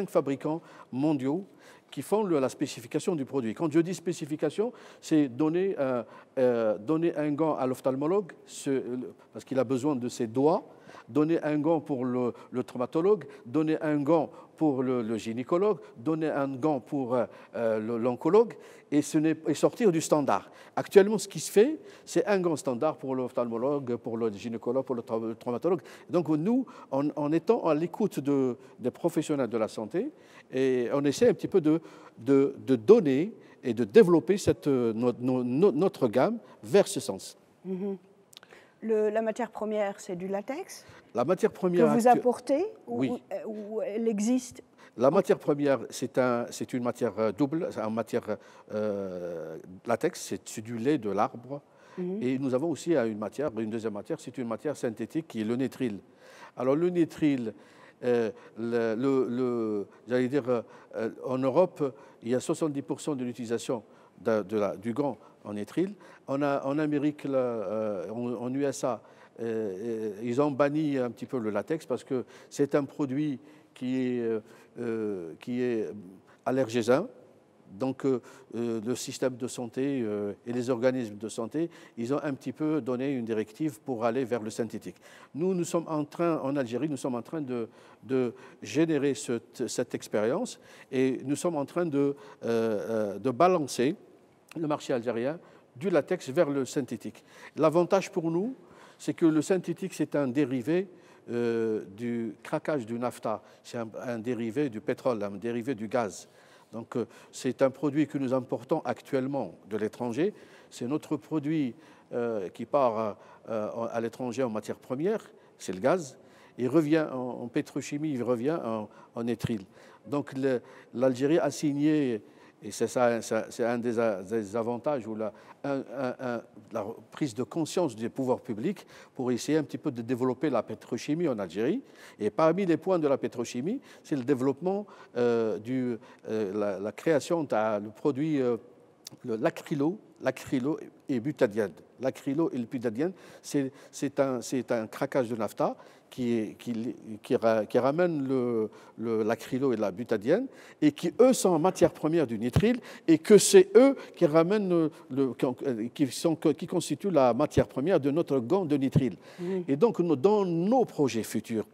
fabricants mondiaux qui font la spécification du produit. Quand je dis spécification, c'est donner un gant à l'ophtalmologue, parce qu'il a besoin de ses doigts, donner un gant pour le traumatologue, donner un gant pour le gynécologue, donner un gant pour l'oncologue, et sortir du standard. Actuellement, ce qui se fait, c'est un gant standard pour l'ophtalmologue, pour le gynécologue, pour le traumatologue. Donc nous, en étant à l'écoute des professionnels de la santé, et on essaie un petit peu de donner et de développer notre gamme vers ce sens. Mm-hmm. La matière première, c'est du latex? La matière première que vous apportez oui. ou elle existe? La matière première, c'est une matière double, c'est une matière latex, c'est du lait de l'arbre. Mm-hmm. Et nous avons aussi une deuxième matière, c'est une matière synthétique qui est le nitrile. Alors le nitrile, j'allais dire, en Europe, il y a 70% de l'utilisation du gant en nitrile. En Amérique, en USA, ils ont banni un petit peu le latex parce que c'est un produit qui est allergésin. Donc le système de santé et les organismes de santé, ils ont un petit peu donné une directive pour aller vers le synthétique. Nous sommes en Algérie, nous sommes en train de générer cette expérience et nous sommes en train de balancer le marché algérien du latex vers le synthétique. L'avantage pour nous, c'est que le synthétique, c'est un dérivé du craquage du naphtha, c'est un dérivé du pétrole, un dérivé du gaz. Donc c'est un produit que nous importons actuellement de l'étranger. C'est notre produit qui part à l'étranger en matière première, c'est le gaz. Il revient en pétrochimie, il revient en nitrile. Donc l'Algérie a signé, et c'est un des avantages ou la prise de conscience des pouvoirs publics pour essayer un petit peu de développer la pétrochimie en Algérie. Et parmi les points de la pétrochimie, c'est le développement la création du produit l'acrylo et butadiène. L'acrylo et le butadiène, c'est un craquage de naphtha qui ramène l'acrylo et la butadiène et qui, eux, sont en matière première du nitrile et que c'est eux qui ramènent qui constituent la matière première de notre gant de nitrile. Mmh. Et donc, dans nos projets futurs,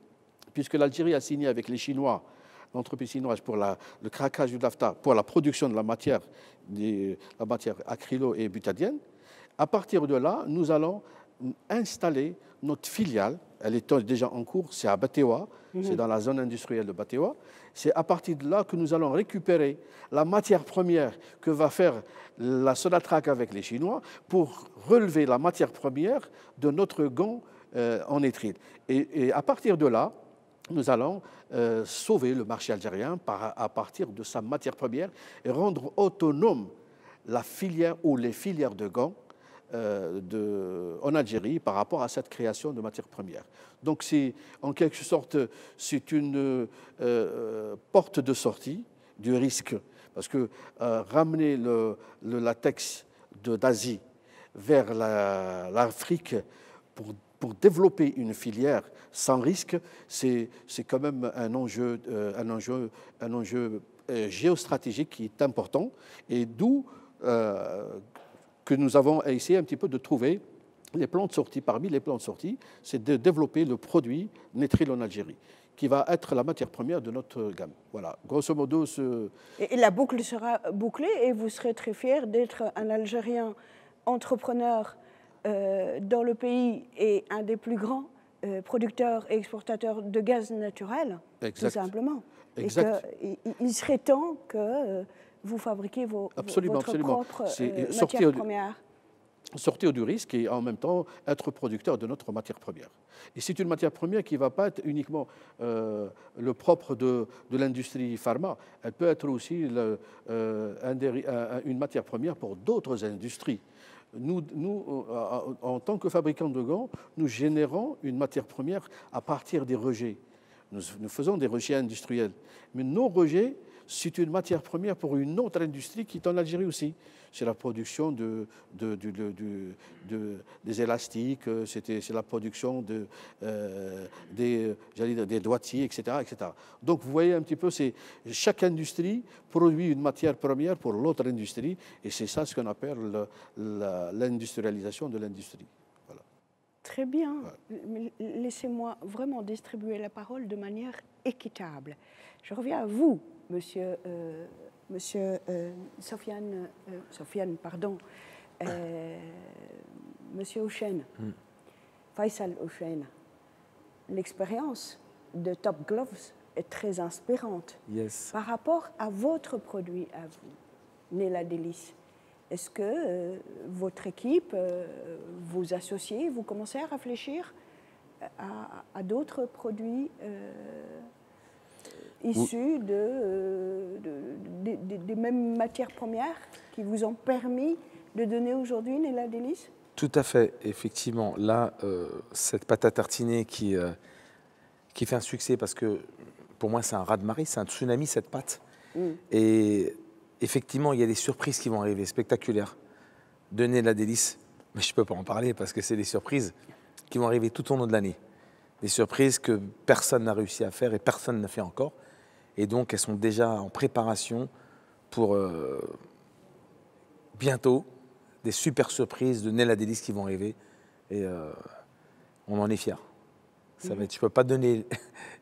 puisque l'Algérie a signé avec les Chinois, l'entreprise chinoise pour le craquage du naphtha, pour la production de la matière acrylo et butadiène, à partir de là, nous allons installer notre filiale. Elle est déjà en cours, c'est à Batewa, c'est dans la zone industrielle de Batewa. C'est à partir de là que nous allons récupérer la matière première que va faire la Sonatrach avec les Chinois pour relever la matière première de notre gant en nitrile. Et à partir de là, nous allons sauver le marché algérien à partir de sa matière première et rendre autonome la filière ou les filières de gants en Algérie par rapport à cette création de matières premières. Donc c'est en quelque sorte c'est une porte de sortie du risque parce que ramener le latex d'Asie vers l'Afrique pour développer une filière sans risque, c'est quand même un enjeu géostratégique qui est important et d'où que nous avons essayé un petit peu de trouver les plans de sortie. Parmi les plans de sortie, c'est de développer le produit nitrile en Algérie, qui va être la matière première de notre gamme. Voilà, grosso modo. Et la boucle sera bouclée et vous serez très fier d'être un Algérien entrepreneur dans le pays et un des plus grands producteurs et exportateurs de gaz naturel, exact. Tout simplement. Exact. Et il serait temps que vous fabriquiez votre propre matière première. sortir du risque et en même temps être producteur de notre matière première. Et c'est une matière première qui ne va pas être uniquement le propre de l'industrie pharma, elle peut être aussi une matière première pour d'autres industries. Nous, en tant que fabricants de gants, nous générons une matière première à partir des rejets. Nous faisons des rejets industriels. Mais nos rejets, c'est une matière première pour une autre industrie qui est en Algérie aussi. C'est la production des élastiques, c'est la production des doigtiers, etc., etc. Donc vous voyez un petit peu, chaque industrie produit une matière première pour l'autre industrie, et c'est ça ce qu'on appelle l'industrialisation de l'industrie. Voilà. Très bien. Ouais. Laissez-moi vraiment distribuer la parole de manière équitable. Je reviens à vous, Monsieur Sofiane, Monsieur Houchen, Faisal Houchen. L'expérience de Top Gloves est très inspirante. Yes. Par rapport à votre produit à vous, Nella Délice. Est-ce que votre équipe, vos associés, vous commencez à réfléchir à d'autres produits issus des mêmes matières premières qui vous ont permis de donner aujourd'hui Nella Délice? Tout à fait, effectivement. Là, cette pâte à tartiner qui fait un succès, parce que pour moi c'est un raz-de-marée, c'est un tsunami cette pâte. Et effectivement, il y a des surprises qui vont arriver, spectaculaires, de Nella Délice. Mais je ne peux pas en parler parce que c'est des surprises qui vont arriver tout au long de l'année. Des surprises que personne n'a réussi à faire et personne n'a fait encore. Et donc, elles sont déjà en préparation pour bientôt des super surprises de Nella Délice qui vont arriver. Et on en est fiers. Je ne peux pas donner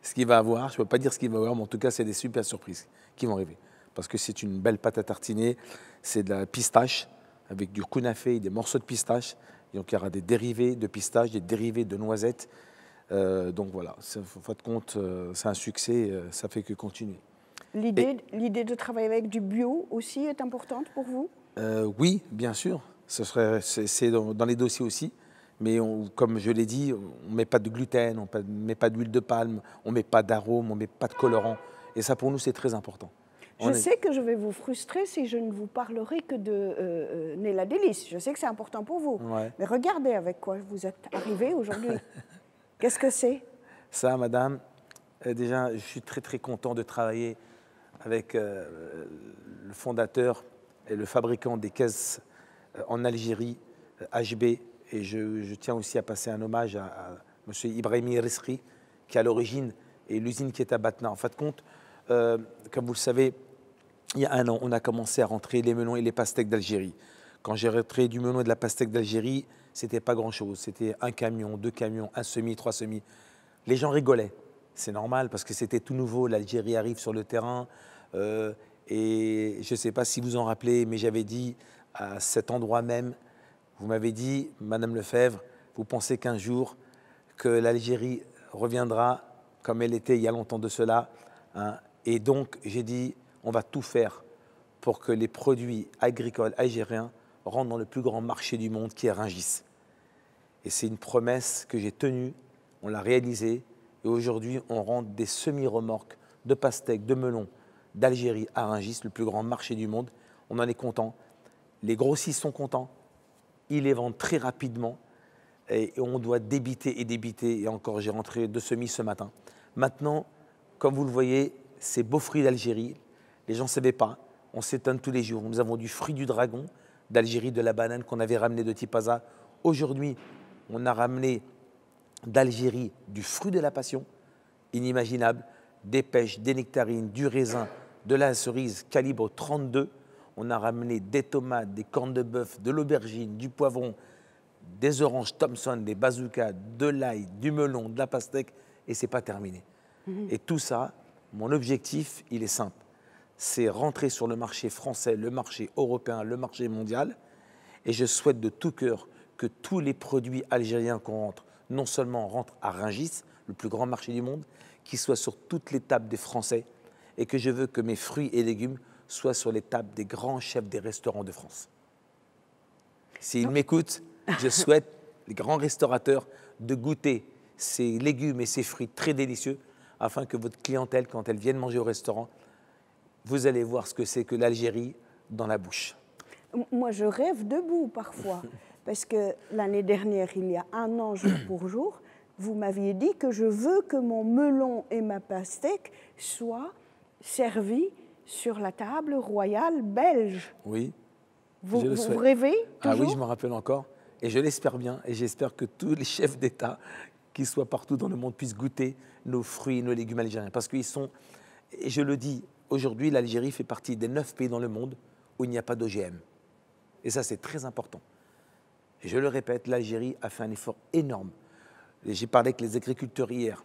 ce qu'il va avoir, je ne peux pas dire ce qu'il va avoir, mais en tout cas, c'est des super surprises qui vont arriver. Parce que c'est une belle pâte à tartiner, c'est de la pistache, avec du kunafé et des morceaux de pistache. Et donc, il y aura des dérivés de pistache, des dérivés de noisettes. Donc voilà, en fin de compte, c'est un succès, ça fait que continuer. L'idée de travailler avec du bio aussi est importante pour vous? Oui, bien sûr, c'est dans les dossiers aussi. Mais comme je l'ai dit, on ne met pas de gluten, on ne met pas d'huile de palme, on ne met pas d'arôme, on ne met pas de colorant. Et ça, pour nous, c'est très important. Je sais que je vais vous frustrer si je ne vous parlerai que de Nella Délice. Je sais que c'est important pour vous. Ouais. Mais regardez avec quoi vous êtes arrivé aujourd'hui. Qu'est-ce que c'est? Ça, madame, déjà, je suis très, très content de travailler avec le fondateur et le fabricant des caisses en Algérie, HB. Et je tiens aussi à passer un hommage à M. Ibrahimi Risri, qui est à l'origine, et l'usine qui est à Batna. En fin de compte, comme vous le savez, il y a un an, on a commencé à rentrer les melons et les pastèques d'Algérie. Quand j'ai rentré du melon et de la pastèque d'Algérie, c'était pas grand-chose. C'était un camion, 2 camions, 1 semis, 3 semis. Les gens rigolaient. C'est normal parce que c'était tout nouveau. L'Algérie arrive sur le terrain. Et je ne sais pas si vous en rappelez, mais j'avais dit à cet endroit même, vous m'avez dit, Madame Lefebvre, vous pensez qu'un jour que l'Algérie reviendra comme elle était il y a longtemps de cela, hein. Et donc j'ai dit, on va tout faire pour que les produits agricoles algériens rentrent dans le plus grand marché du monde qui est Rungis. Et c'est une promesse que j'ai tenue, on l'a réalisée, et aujourd'hui on rentre des semi-remorques de pastèques, de melons d'Algérie à Rungis, le plus grand marché du monde. On en est content. Les grossistes sont contents. Ils les vendent très rapidement et on doit débiter et débiter. Et encore, j'ai rentré 2 semis ce matin. Maintenant, comme vous le voyez, ces beaux fruits d'Algérie, les gens ne savaient pas. On s'étonne tous les jours. Nous avons du fruit du dragon d'Algérie, de la banane qu'on avait ramené de Tipaza. Aujourd'hui, on a ramené d'Algérie du fruit de la passion, inimaginable, des pêches, des nectarines, du raisin, de la cerise calibre 32. On a ramené des tomates, des cornes de bœuf, de l'aubergine, du poivron, des oranges Thompson, des bazookas, de l'ail, du melon, de la pastèque, et ce n'est pas terminé. Et tout ça, mon objectif, il est simple. C'est rentrer sur le marché français, le marché européen, le marché mondial. Et je souhaite de tout cœur que tous les produits algériens qu'on rentre, non seulement rentrent à Rungis, le plus grand marché du monde, qu'ils soient sur toutes les tables des Français, et que je veux que mes fruits et légumes soient sur les tables des grands chefs des restaurants de France. S'ils m'écoutent, je souhaite les grands restaurateurs de goûter ces légumes et ces fruits très délicieux afin que votre clientèle, quand elle vienne manger au restaurant, vous allez voir ce que c'est que l'Algérie dans la bouche. Moi, je rêve debout parfois, parce que l'année dernière, il y a un an, jour pour jour, vous m'aviez dit que je veux que mon melon et ma pastèque soient servis sur la table royale belge. Oui. Vous rêvez toujours? Ah oui, je me rappelle encore. Et je l'espère bien. Et j'espère que tous les chefs d'État qui soient partout dans le monde puissent goûter nos fruits, nos légumes algériens. Parce qu'ils sont, et je le dis, aujourd'hui, l'Algérie fait partie des 9 pays dans le monde où il n'y a pas d'OGM. Et ça, c'est très important. Et je le répète, l'Algérie a fait un effort énorme. J'ai parlé avec les agriculteurs hier.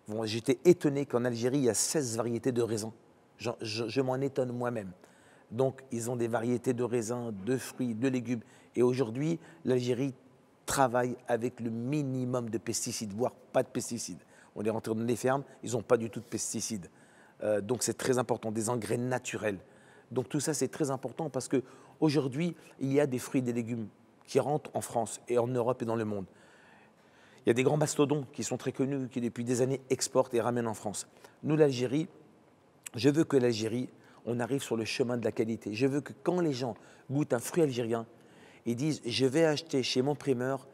Bon, j'étais étonné qu'en Algérie, il y a 16 variétés de raisins. Je m'en étonne moi-même. Donc, ils ont des variétés de raisins, de fruits, de légumes. Et aujourd'hui, l'Algérie travaille avec le minimum de pesticides, voire pas de pesticides. On est rentré dans les fermes, ils n'ont pas du tout de pesticides. Donc, c'est très important, des engrais naturels. Donc, tout ça, c'est très important parce qu'aujourd'hui, il y a des fruits et des légumes qui rentrent en France et en Europe et dans le monde. Il y a des grands mastodontes qui sont très connus, qui depuis des années exportent et ramènent en France. Nous, l'Algérie, je veux que l'Algérie, on arrive sur le chemin de la qualité. Je veux que quand les gens goûtent un fruit algérien, ils disent « je vais acheter chez mon primeur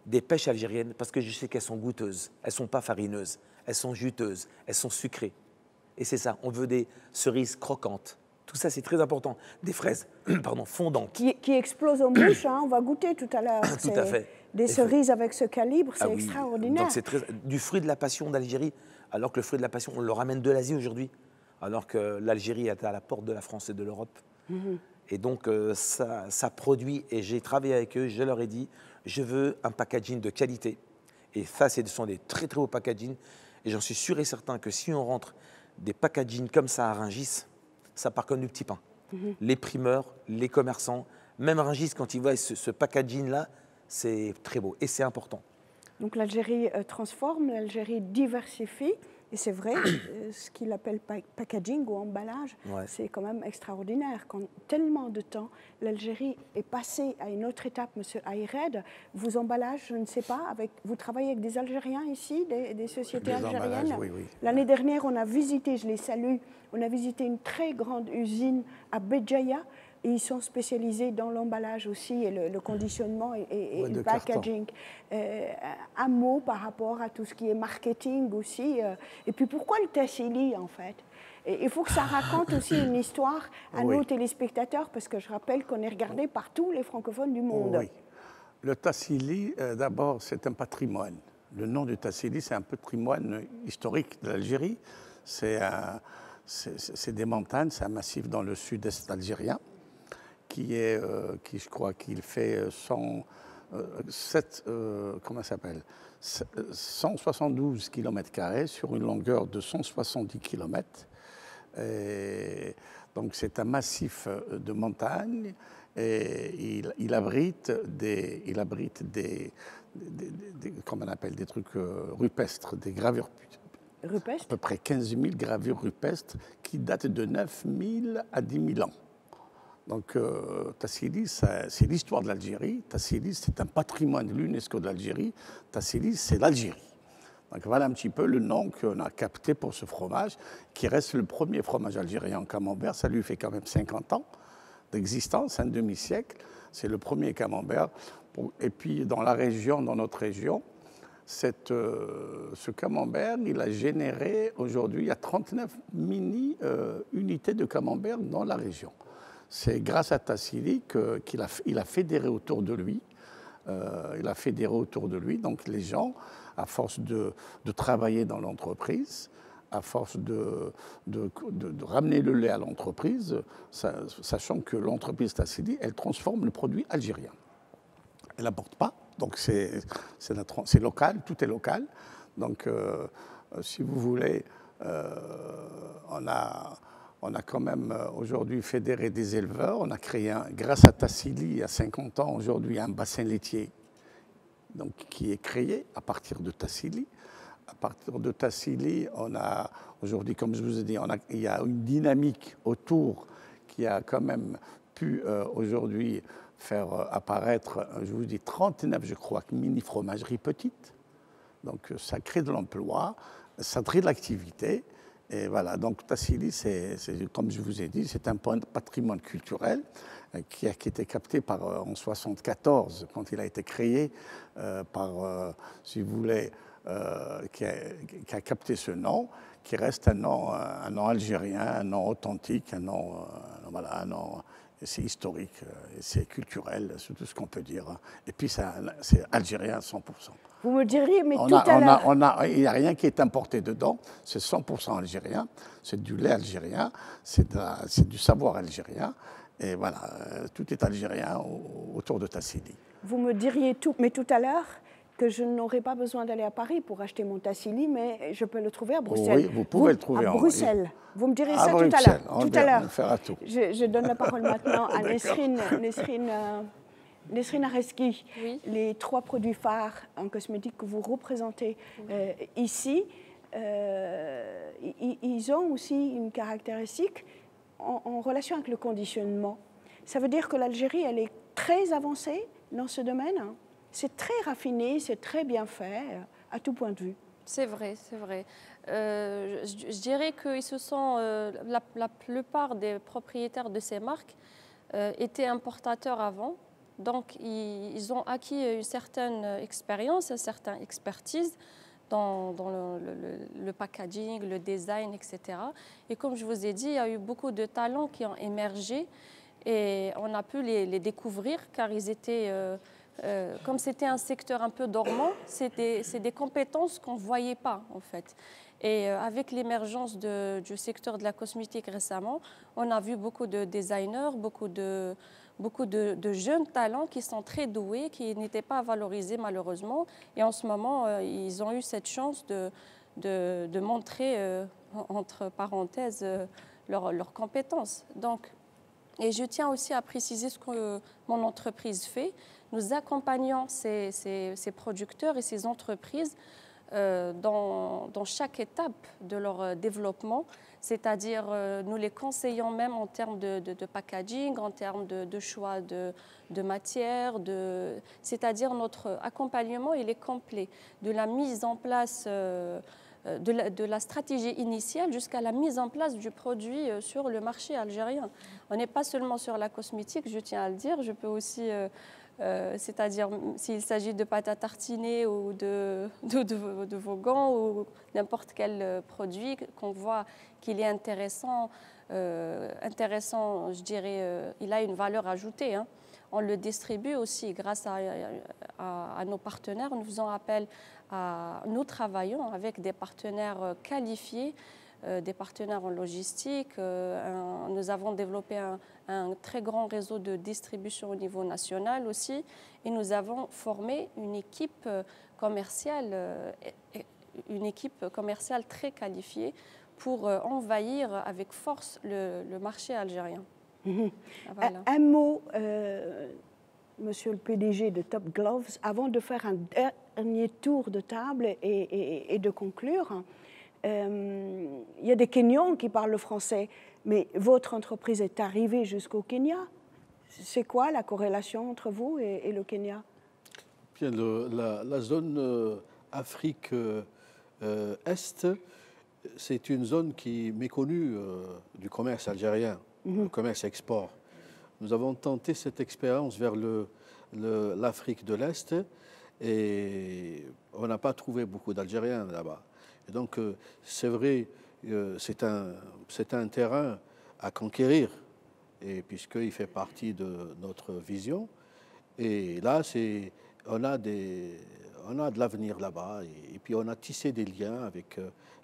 des pêches algériennes parce que je sais qu'elles sont goûteuses, elles ne sont pas farineuses, elles sont juteuses, elles sont sucrées. » Et c'est ça, on veut des cerises croquantes. Tout ça, c'est très important. Des fraises fondantes. Qui explosent en bouche, hein, on va goûter tout à l'heure. Tout à fait. Des cerises avec ce calibre, c'est extraordinaire. Donc c'est du fruit de la passion d'Algérie, alors que le fruit de la passion, on le ramène de l'Asie aujourd'hui, alors que l'Algérie est à la porte de la France et de l'Europe. Et donc ça produit, et j'ai travaillé avec eux, je leur ai dit, je veux un packaging de qualité. Et ça, ce sont des très très beaux packaging. Et j'en suis sûr et certain que si on rentre des packaging comme ça à Rungis, ça part comme du petit pain. Les primeurs, les commerçants, même Rungis, quand ils voient ce packaging-là, c'est très beau et c'est important. Donc l'Algérie transforme, l'Algérie diversifie. Et c'est vrai, ce qu'il appelle packaging ou emballage, c'est quand même extraordinaire. Quand tellement de temps, l'Algérie est passée à une autre étape. Monsieur Ayred, vos emballages, je ne sais pas, vous travaillez avec des Algériens ici, des sociétés algériennes? Oui. L'année dernière, on a visité, je les salue, on a visité une très grande usine à Béjaïa. Et ils sont spécialisés dans l'emballage aussi, et le conditionnement et le packaging. Un mot par rapport à tout ce qui est marketing aussi. Et puis pourquoi le tassili en fait? Et il faut que ça raconte aussi une histoire à nos téléspectateurs, parce que je rappelle qu'on est regardé par tous les francophones du monde. Oui. Le tassili, d'abord, c'est un patrimoine. Le nom du tassili, c'est un patrimoine historique de l'Algérie. C'est des montagnes, c'est un massif dans le sud-est algérien. Qui je crois qu'il fait 172 km² sur une longueur de 170 km. Et donc c'est un massif de montagnes et il abrite des comment on appelle, des trucs rupestres, des gravures. Rupestres ? À peu près 15 000 gravures rupestres qui datent de 9 000 à 10 000 ans. Donc, Tassili, c'est l'histoire de l'Algérie. Tassili, c'est un patrimoine de l'UNESCO de l'Algérie. Tassili, c'est l'Algérie. Donc, voilà un petit peu le nom qu'on a capté pour ce fromage, qui reste le premier fromage algérien en camembert. Ça lui fait quand même 50 ans d'existence, un demi-siècle. C'est le premier camembert. Et puis, dans notre région, ce camembert, il a généré aujourd'hui, il y a 39 mini-unités de camembert dans la région. C'est grâce à Tassili qu'il a fédéré autour de lui. Donc les gens, à force de travailler dans l'entreprise, à force de ramener le lait à l'entreprise, sachant que l'entreprise Tassili, elle transforme le produit algérien. Elle n'apporte pas, donc c'est local, tout est local. Donc si vous voulez, on a quand même aujourd'hui fédéré des éleveurs. On a créé, grâce à Tassili, il y a 50 ans, aujourd'hui, un bassin laitier donc, qui est créé à partir de Tassili. À partir de Tassili, on a aujourd'hui, comme je vous ai dit, il y a une dynamique autour qui a quand même pu aujourd'hui faire apparaître, je vous dis, 39, je crois, mini-fromageries petites. Donc ça crée de l'emploi, ça crée de l'activité. Et voilà, donc Tassili, comme je vous ai dit, c'est un patrimoine culturel qui a été capté en 1974, quand il a été créé par, si vous voulez, qui a capté ce nom, qui reste un nom algérien, un nom authentique, un nom c'est historique, c'est culturel, c'est tout ce qu'on peut dire. Et puis c'est algérien à 100%. Vous me diriez, mais tout à l'heure... Il n'y a rien qui est importé dedans, c'est 100% algérien, c'est du lait algérien, c'est du savoir algérien, et voilà, tout est algérien autour de Tassili. Vous me diriez mais tout à l'heure que je n'aurais pas besoin d'aller à Paris pour acheter mon Tassili, mais je peux le trouver à Bruxelles. Oui, vous pouvez le trouver à Bruxelles. Vous me direz ça Bruxelles, tout à l'heure. Je donne la parole maintenant à Nesrine Areski. Oui. Les 3 produits phares en cosmétique que vous représentez ici, ils ont aussi une caractéristique en relation avec le conditionnement. Ça veut dire que l'Algérie, elle est très avancée dans ce domaine. C'est très raffiné, c'est très bien fait, à tout point de vue. C'est vrai, c'est vrai. Je dirais que la plupart des propriétaires de ces marques étaient importateurs avant. Donc, ils ont acquis une certaine expérience, une certaine expertise dans le packaging, le design, etc. Et comme je vous ai dit, il y a eu beaucoup de talents qui ont émergé et on a pu les découvrir car ils étaient... comme c'était un secteur un peu dormant, c'est des compétences qu'on ne voyait pas en fait. Et avec l'émergence du secteur de la cosmétique récemment, on a vu beaucoup de designers, beaucoup de jeunes talents qui sont très doués, qui n'étaient pas valorisés malheureusement. Et en ce moment, ils ont eu cette chance de montrer, entre parenthèses, leurs compétences. Donc, et je tiens aussi à préciser ce que mon entreprise fait. Nous accompagnons ces producteurs et ces entreprises dans chaque étape de leur développement, c'est-à-dire nous les conseillons même en termes de packaging, en termes de choix de matière, c'est-à-dire notre accompagnement il est complet, de la mise en place de la stratégie initiale jusqu'à la mise en place du produit sur le marché algérien. On n'est pas seulement sur la cosmétique, je tiens à le dire, je peux aussi... c'est-à-dire s'il s'agit de pâte à tartiner ou de vos gants ou n'importe quel produit qu'on voit qu'il est intéressant, je dirais, il a une valeur ajoutée. Hein. On le distribue aussi grâce à nos partenaires. Nous faisons appel nous travaillons avec des partenaires qualifiés, des partenaires en logistique. Nous avons développé un très grand réseau de distribution au niveau national aussi. Et nous avons formé une équipe commerciale très qualifiée pour envahir avec force le marché algérien. Mmh. Voilà. Un mot, monsieur le PDG de Top Gloves, avant de faire un dernier tour de table et de conclure. Il y a des Kenyans qui parlent le français, mais votre entreprise est arrivée jusqu'au Kenya. C'est quoi la corrélation entre vous et le Kenya? Bien, la zone Afrique Est, c'est une zone qui est méconnue du commerce algérien, le commerce export. Nous avons tenté cette expérience vers l'Afrique de l'Est et on n'a pas trouvé beaucoup d'Algériens là-bas. Et donc, c'est vrai, c'est un terrain à conquérir, et puisqu'il fait partie de notre vision. Et là, on a de l'avenir là-bas, et puis on a tissé des liens avec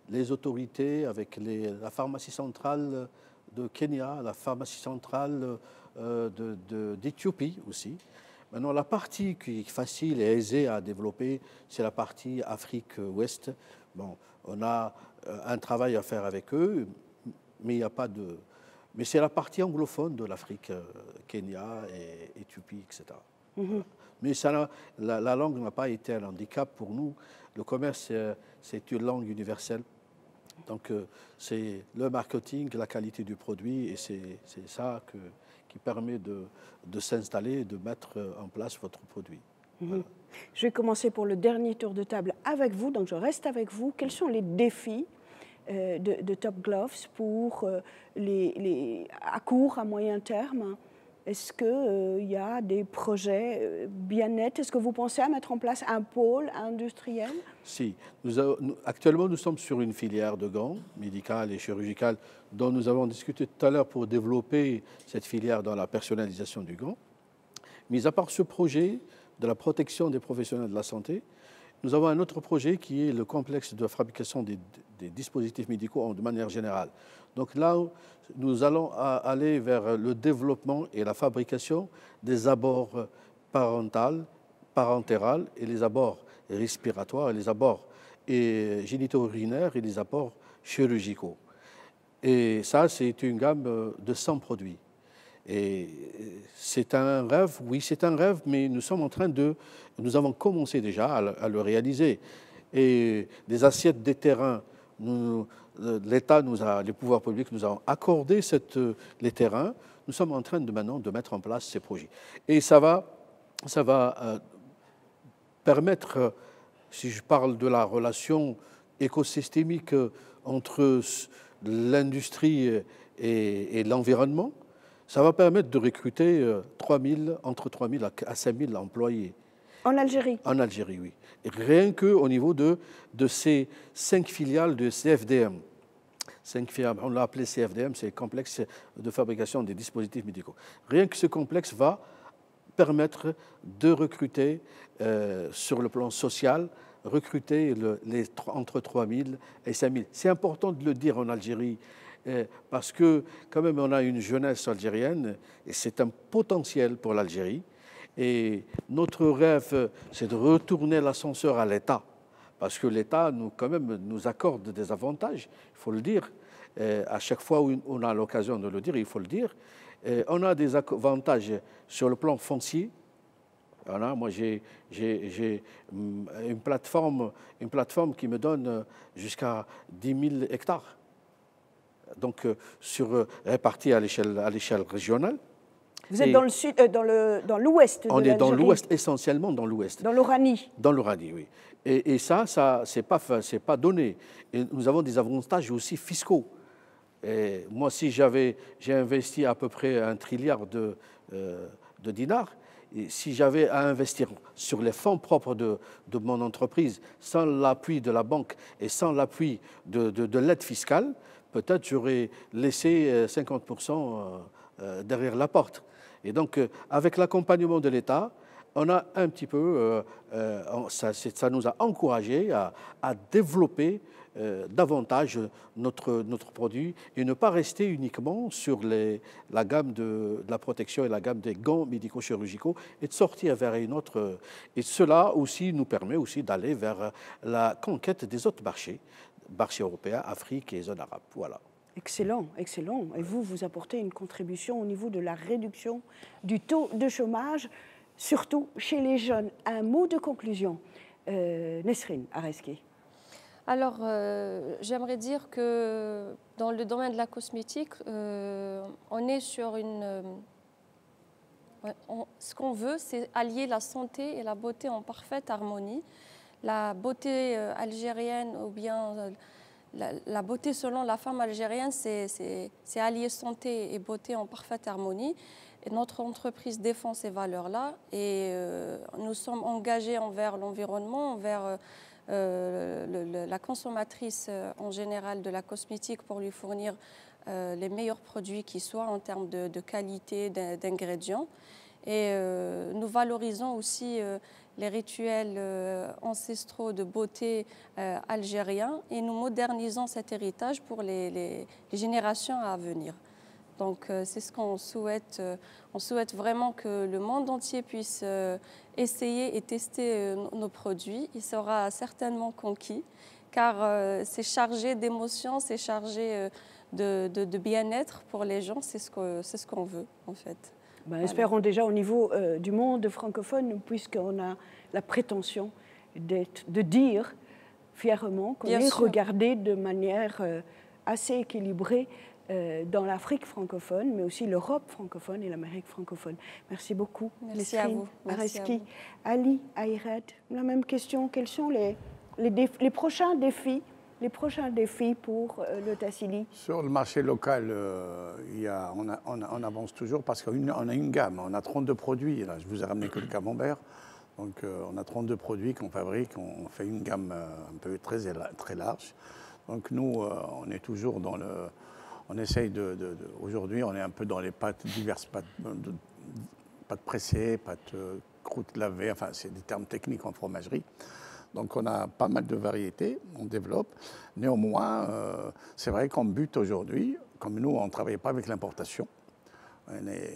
les autorités, avec la pharmacie centrale de Kenya, la pharmacie centrale d'Éthiopie aussi. Maintenant, la partie qui est facile et aisée à développer, c'est la partie Afrique Ouest. Bon, on a un travail à faire avec eux, mais il n'y a pas de... Mais c'est la partie anglophone de l'Afrique, Kenya et Éthiopie, etc. Voilà. Mais la langue n'a pas été un handicap pour nous. Le commerce, c'est une langue universelle. Donc, c'est le marketing, la qualité du produit, et c'est ça qui permet de s'installer et de mettre en place votre produit. Voilà. Je vais commencer pour le dernier tour de table avec vous, donc je reste avec vous. Quels sont les défis de Top Gloves pour à court, à moyen terme? Est-ce qu'il y a des projets bien nets? Est-ce que vous pensez à mettre en place un pôle industriel? Si. Actuellement, nous sommes sur une filière de gants médicale et chirurgicale dont nous avons discuté tout à l'heure pour développer cette filière dans la personnalisation du gant. Mis à part ce projet de la protection des professionnels de la santé, nous avons un autre projet qui est le complexe de fabrication des dispositifs médicaux de manière générale. Donc là, nous allons aller vers le développement et la fabrication des abords parentérales et les abords respiratoires, et les abords génito-urinaires et les abords chirurgicaux. Et ça, c'est une gamme de 100 produits. Et c'est un rêve, oui, c'est un rêve, mais nous avons commencé déjà à le réaliser. Et des assiettes des terrains, l'État les pouvoirs publics nous ont accordé les terrains. Nous sommes en train maintenant de mettre en place ces projets. Et ça va permettre, si je parle de la relation écosystémique entre l'industrie et l'environnement, ça va permettre de recruter entre 3 000 à 5 000 employés. En Algérie? En Algérie, oui. Et rien qu'au niveau de ces 5 filiales de CFDM. On l'a appelé CFDM, c'est complexe de fabrication des dispositifs médicaux. Rien que ce complexe va permettre de recruter, sur le plan social, entre 3 000 et 5 000. C'est important de le dire en Algérie, parce que quand même on a une jeunesse algérienne et c'est un potentiel pour l'Algérie. Et notre rêve, c'est de retourner l'ascenseur à l'État, parce que l'État quand même nous accorde des avantages, il faut le dire. À chaque fois où on a l'occasion de le dire, il faut le dire. On a des avantages sur le plan foncier. Voilà, moi, j'ai une plateforme qui me donne jusqu'à 10 000 hectares. Donc, répartis à l'échelle régionale. Vous êtes dans le sud, dans l'ouest de l'Algérie. On est dans l'ouest, essentiellement dans l'ouest. Dans l'Oranie. Dans l'Oranie, oui. Et ça c'est pas donné. Et nous avons des avantages aussi fiscaux. Et moi, si j'ai investi à peu près 1 trilliard de dinars, et si j'avais à investir sur les fonds propres de mon entreprise, sans l'appui de la banque et sans l'appui de l'aide fiscale, peut-être j'aurais laissé 50% derrière la porte. Et donc, avec l'accompagnement de l'État, on a un petit peu, ça nous a encouragés à développer davantage notre produit et ne pas rester uniquement sur la gamme de la protection et la gamme des gants médico-chirurgicaux et de sortir vers une autre. Et cela aussi nous permet aussi d'aller vers la conquête des autres marchés européens, Afrique et zone arabe. Voilà. Excellent, excellent. Et vous apportez une contribution au niveau de la réduction du taux de chômage, surtout chez les jeunes. Un mot de conclusion, Nesrine Areski. Alors, j'aimerais dire que dans le domaine de la cosmétique, on est sur ce qu'on veut, c'est allier la santé et la beauté en parfaite harmonie. La beauté algérienne ou bien la beauté selon la femme algérienne, c'est allier santé et beauté en parfaite harmonie. Et notre entreprise défend ces valeurs-là et nous sommes engagés envers l'environnement, envers la consommatrice en général de la cosmétique pour lui fournir les meilleurs produits qui soient en termes de qualité, d'ingrédients. Et nous valorisons aussi les rituels ancestraux de beauté algériens et nous modernisons cet héritage pour les générations à venir. Donc c'est ce qu'on souhaite. On souhaite vraiment que le monde entier puisse essayer et tester nos produits. Il sera certainement conquis car c'est chargé d'émotions, c'est chargé de bien-être pour les gens. C'est ce qu'on veut en fait. Ben, espérons déjà au niveau du monde francophone, puisqu'on a la prétention de dire fièrement qu'on est regardé de manière assez équilibrée dans l'Afrique francophone, mais aussi l'Europe francophone et l'Amérique francophone. Merci beaucoup. Merci à vous. Merci à vous. Ali Ayred, la même question. Quels sont les prochains défis pour le Tassili? Sur le marché local, on avance toujours parce qu'on a une gamme. On a 32 produits. Là, je vous ai ramené que le camembert. Donc, on a 32 produits qu'on fabrique. On fait une gamme un peu très large. Donc, nous, on est toujours dans le... On essaye aujourd'hui, on est un peu dans les pâtes diverses, pâtes pressées, pâtes croûtes lavées. Enfin, c'est des termes techniques en fromagerie. Donc, on a pas mal de variétés, on développe. Néanmoins, c'est vrai qu'on bute aujourd'hui, comme nous, on ne travaille pas avec l'importation.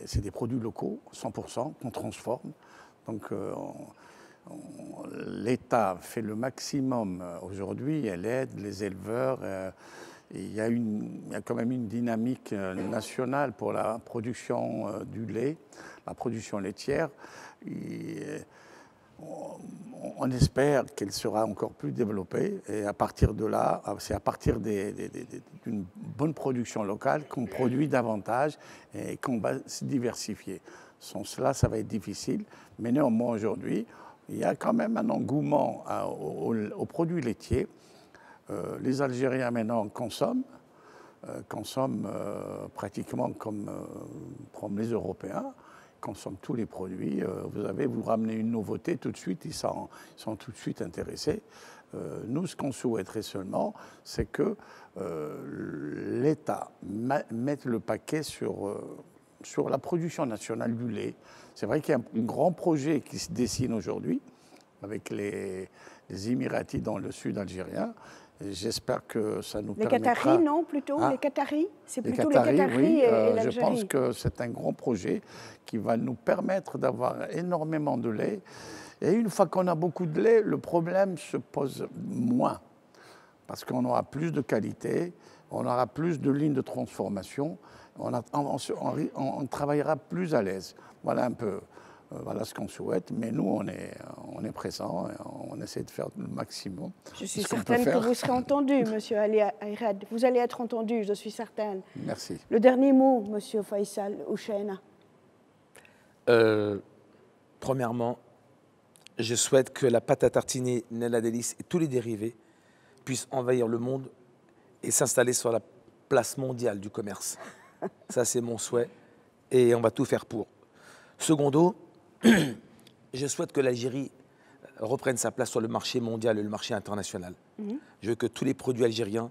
C'est des produits locaux, 100%, qu'on transforme. Donc, l'État fait le maximum aujourd'hui, elle aide les éleveurs. Il y a quand même une dynamique nationale pour la production du lait, la production laitière. On espère qu'elle sera encore plus développée et à partir de là, c'est à partir d'une bonne production locale qu'on produit davantage et qu'on va se diversifier. Sans cela, ça va être difficile, mais néanmoins aujourd'hui, il y a quand même un engouement aux produits laitiers. Les Algériens maintenant consomment pratiquement comme les Européens. Consomment tous les produits. Vous ramenez une nouveauté, tout de suite, ils sont tout de suite intéressés. Nous, ce qu'on souhaiterait seulement, c'est que l'État mette le paquet sur la production nationale du lait. C'est vrai qu'il y a un grand projet qui se dessine aujourd'hui avec les Émiratis dans le sud algérien. J'espère que ça nous permettra... Les Qataris, non, plutôt les Qataris. C'est plutôt les Qataris oui, et l'Algérie. Je pense que c'est un grand projet qui va nous permettre d'avoir énormément de lait. Et une fois qu'on a beaucoup de lait, le problème se pose moins. Parce qu'on aura plus de qualité, on aura plus de lignes de transformation, on travaillera plus à l'aise. Voilà un peu... Voilà ce qu'on souhaite, mais nous, on est présents, on essaie de faire le maximum. Je suis certaine que vous serez entendu, Monsieur Ali Ayred. Vous allez être entendu, je suis certaine. Merci. Le dernier mot, Monsieur Faisal Ouchena. Premièrement, je souhaite que la pâte à tartiner Nella Délice et tous les dérivés puissent envahir le monde et s'installer sur la place mondiale du commerce. Ça, c'est mon souhait et on va tout faire pour. Secondo, je souhaite que l'Algérie reprenne sa place sur le marché mondial et le marché international. Je veux que tous les produits algériens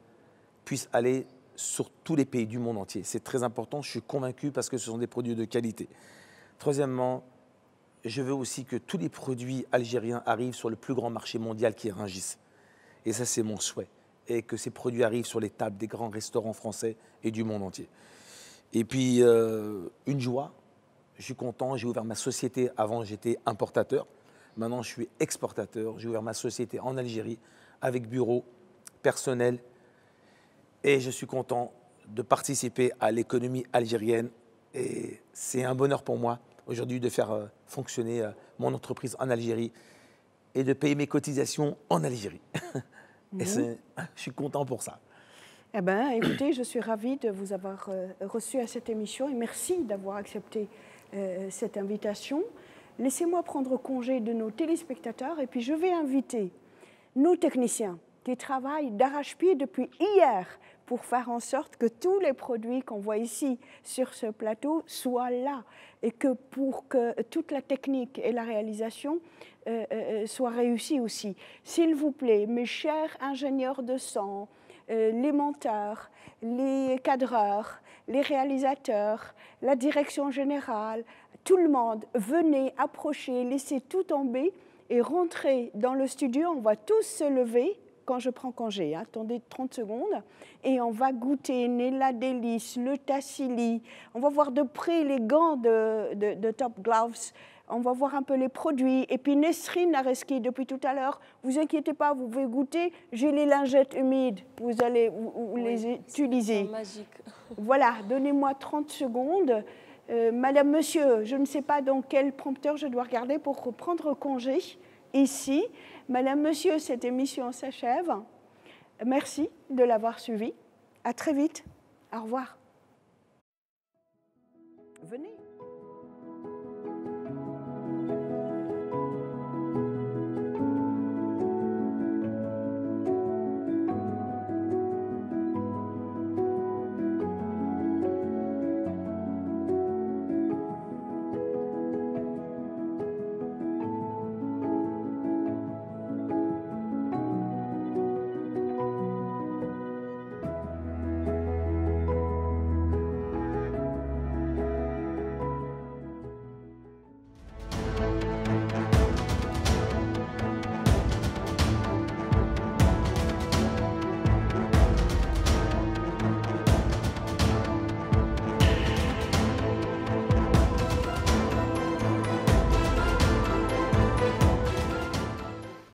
puissent aller sur tous les pays du monde entier. C'est très important, je suis convaincu parce que ce sont des produits de qualité. Troisièmement, je veux aussi que tous les produits algériens arrivent sur le plus grand marché mondial qui est Rungis. Et ça, c'est mon souhait. Et que ces produits arrivent sur les tables des grands restaurants français et du monde entier. Et puis, une joie. Je suis content, j'ai ouvert ma société. Avant, j'étais importateur. Maintenant, je suis exportateur. J'ai ouvert ma société en Algérie avec bureau, personnel. Et je suis content de participer à l'économie algérienne. Et c'est un bonheur pour moi aujourd'hui de faire fonctionner mon entreprise en Algérie et de payer mes cotisations en Algérie. Et je suis content pour ça. Eh bien, écoutez, je suis ravie de vous avoir reçu à cette émission et merci d'avoir accepté cette invitation. Laissez-moi prendre congé de nos téléspectateurs et puis je vais inviter nos techniciens qui travaillent d'arrache-pied depuis hier pour faire en sorte que tous les produits qu'on voit ici sur ce plateau soient là et que pour que toute la technique et la réalisation soient réussies aussi. S'il vous plaît, mes chers ingénieurs de son, les monteurs, les cadreurs, les réalisateurs, la direction générale, tout le monde, venez, approchez, laissez tout tomber et rentrez dans le studio. On va tous se lever quand je prends congé. Attendez 30 secondes et on va goûter Nella Délice, le Tassili. On va voir de près les gants de Top Gloves. On va voir un peu les produits. Et puis Nesrine Nareski, depuis tout à l'heure, vous inquiétez pas, vous pouvez goûter. J'ai les lingettes humides, vous allez les utiliser. C'est magique. Voilà, donnez-moi 30 secondes. Madame, monsieur, je ne sais pas dans quel prompteur je dois regarder pour prendre congé ici. Madame, monsieur, cette émission s'achève. Merci de l'avoir suivie. À très vite. Au revoir. venez.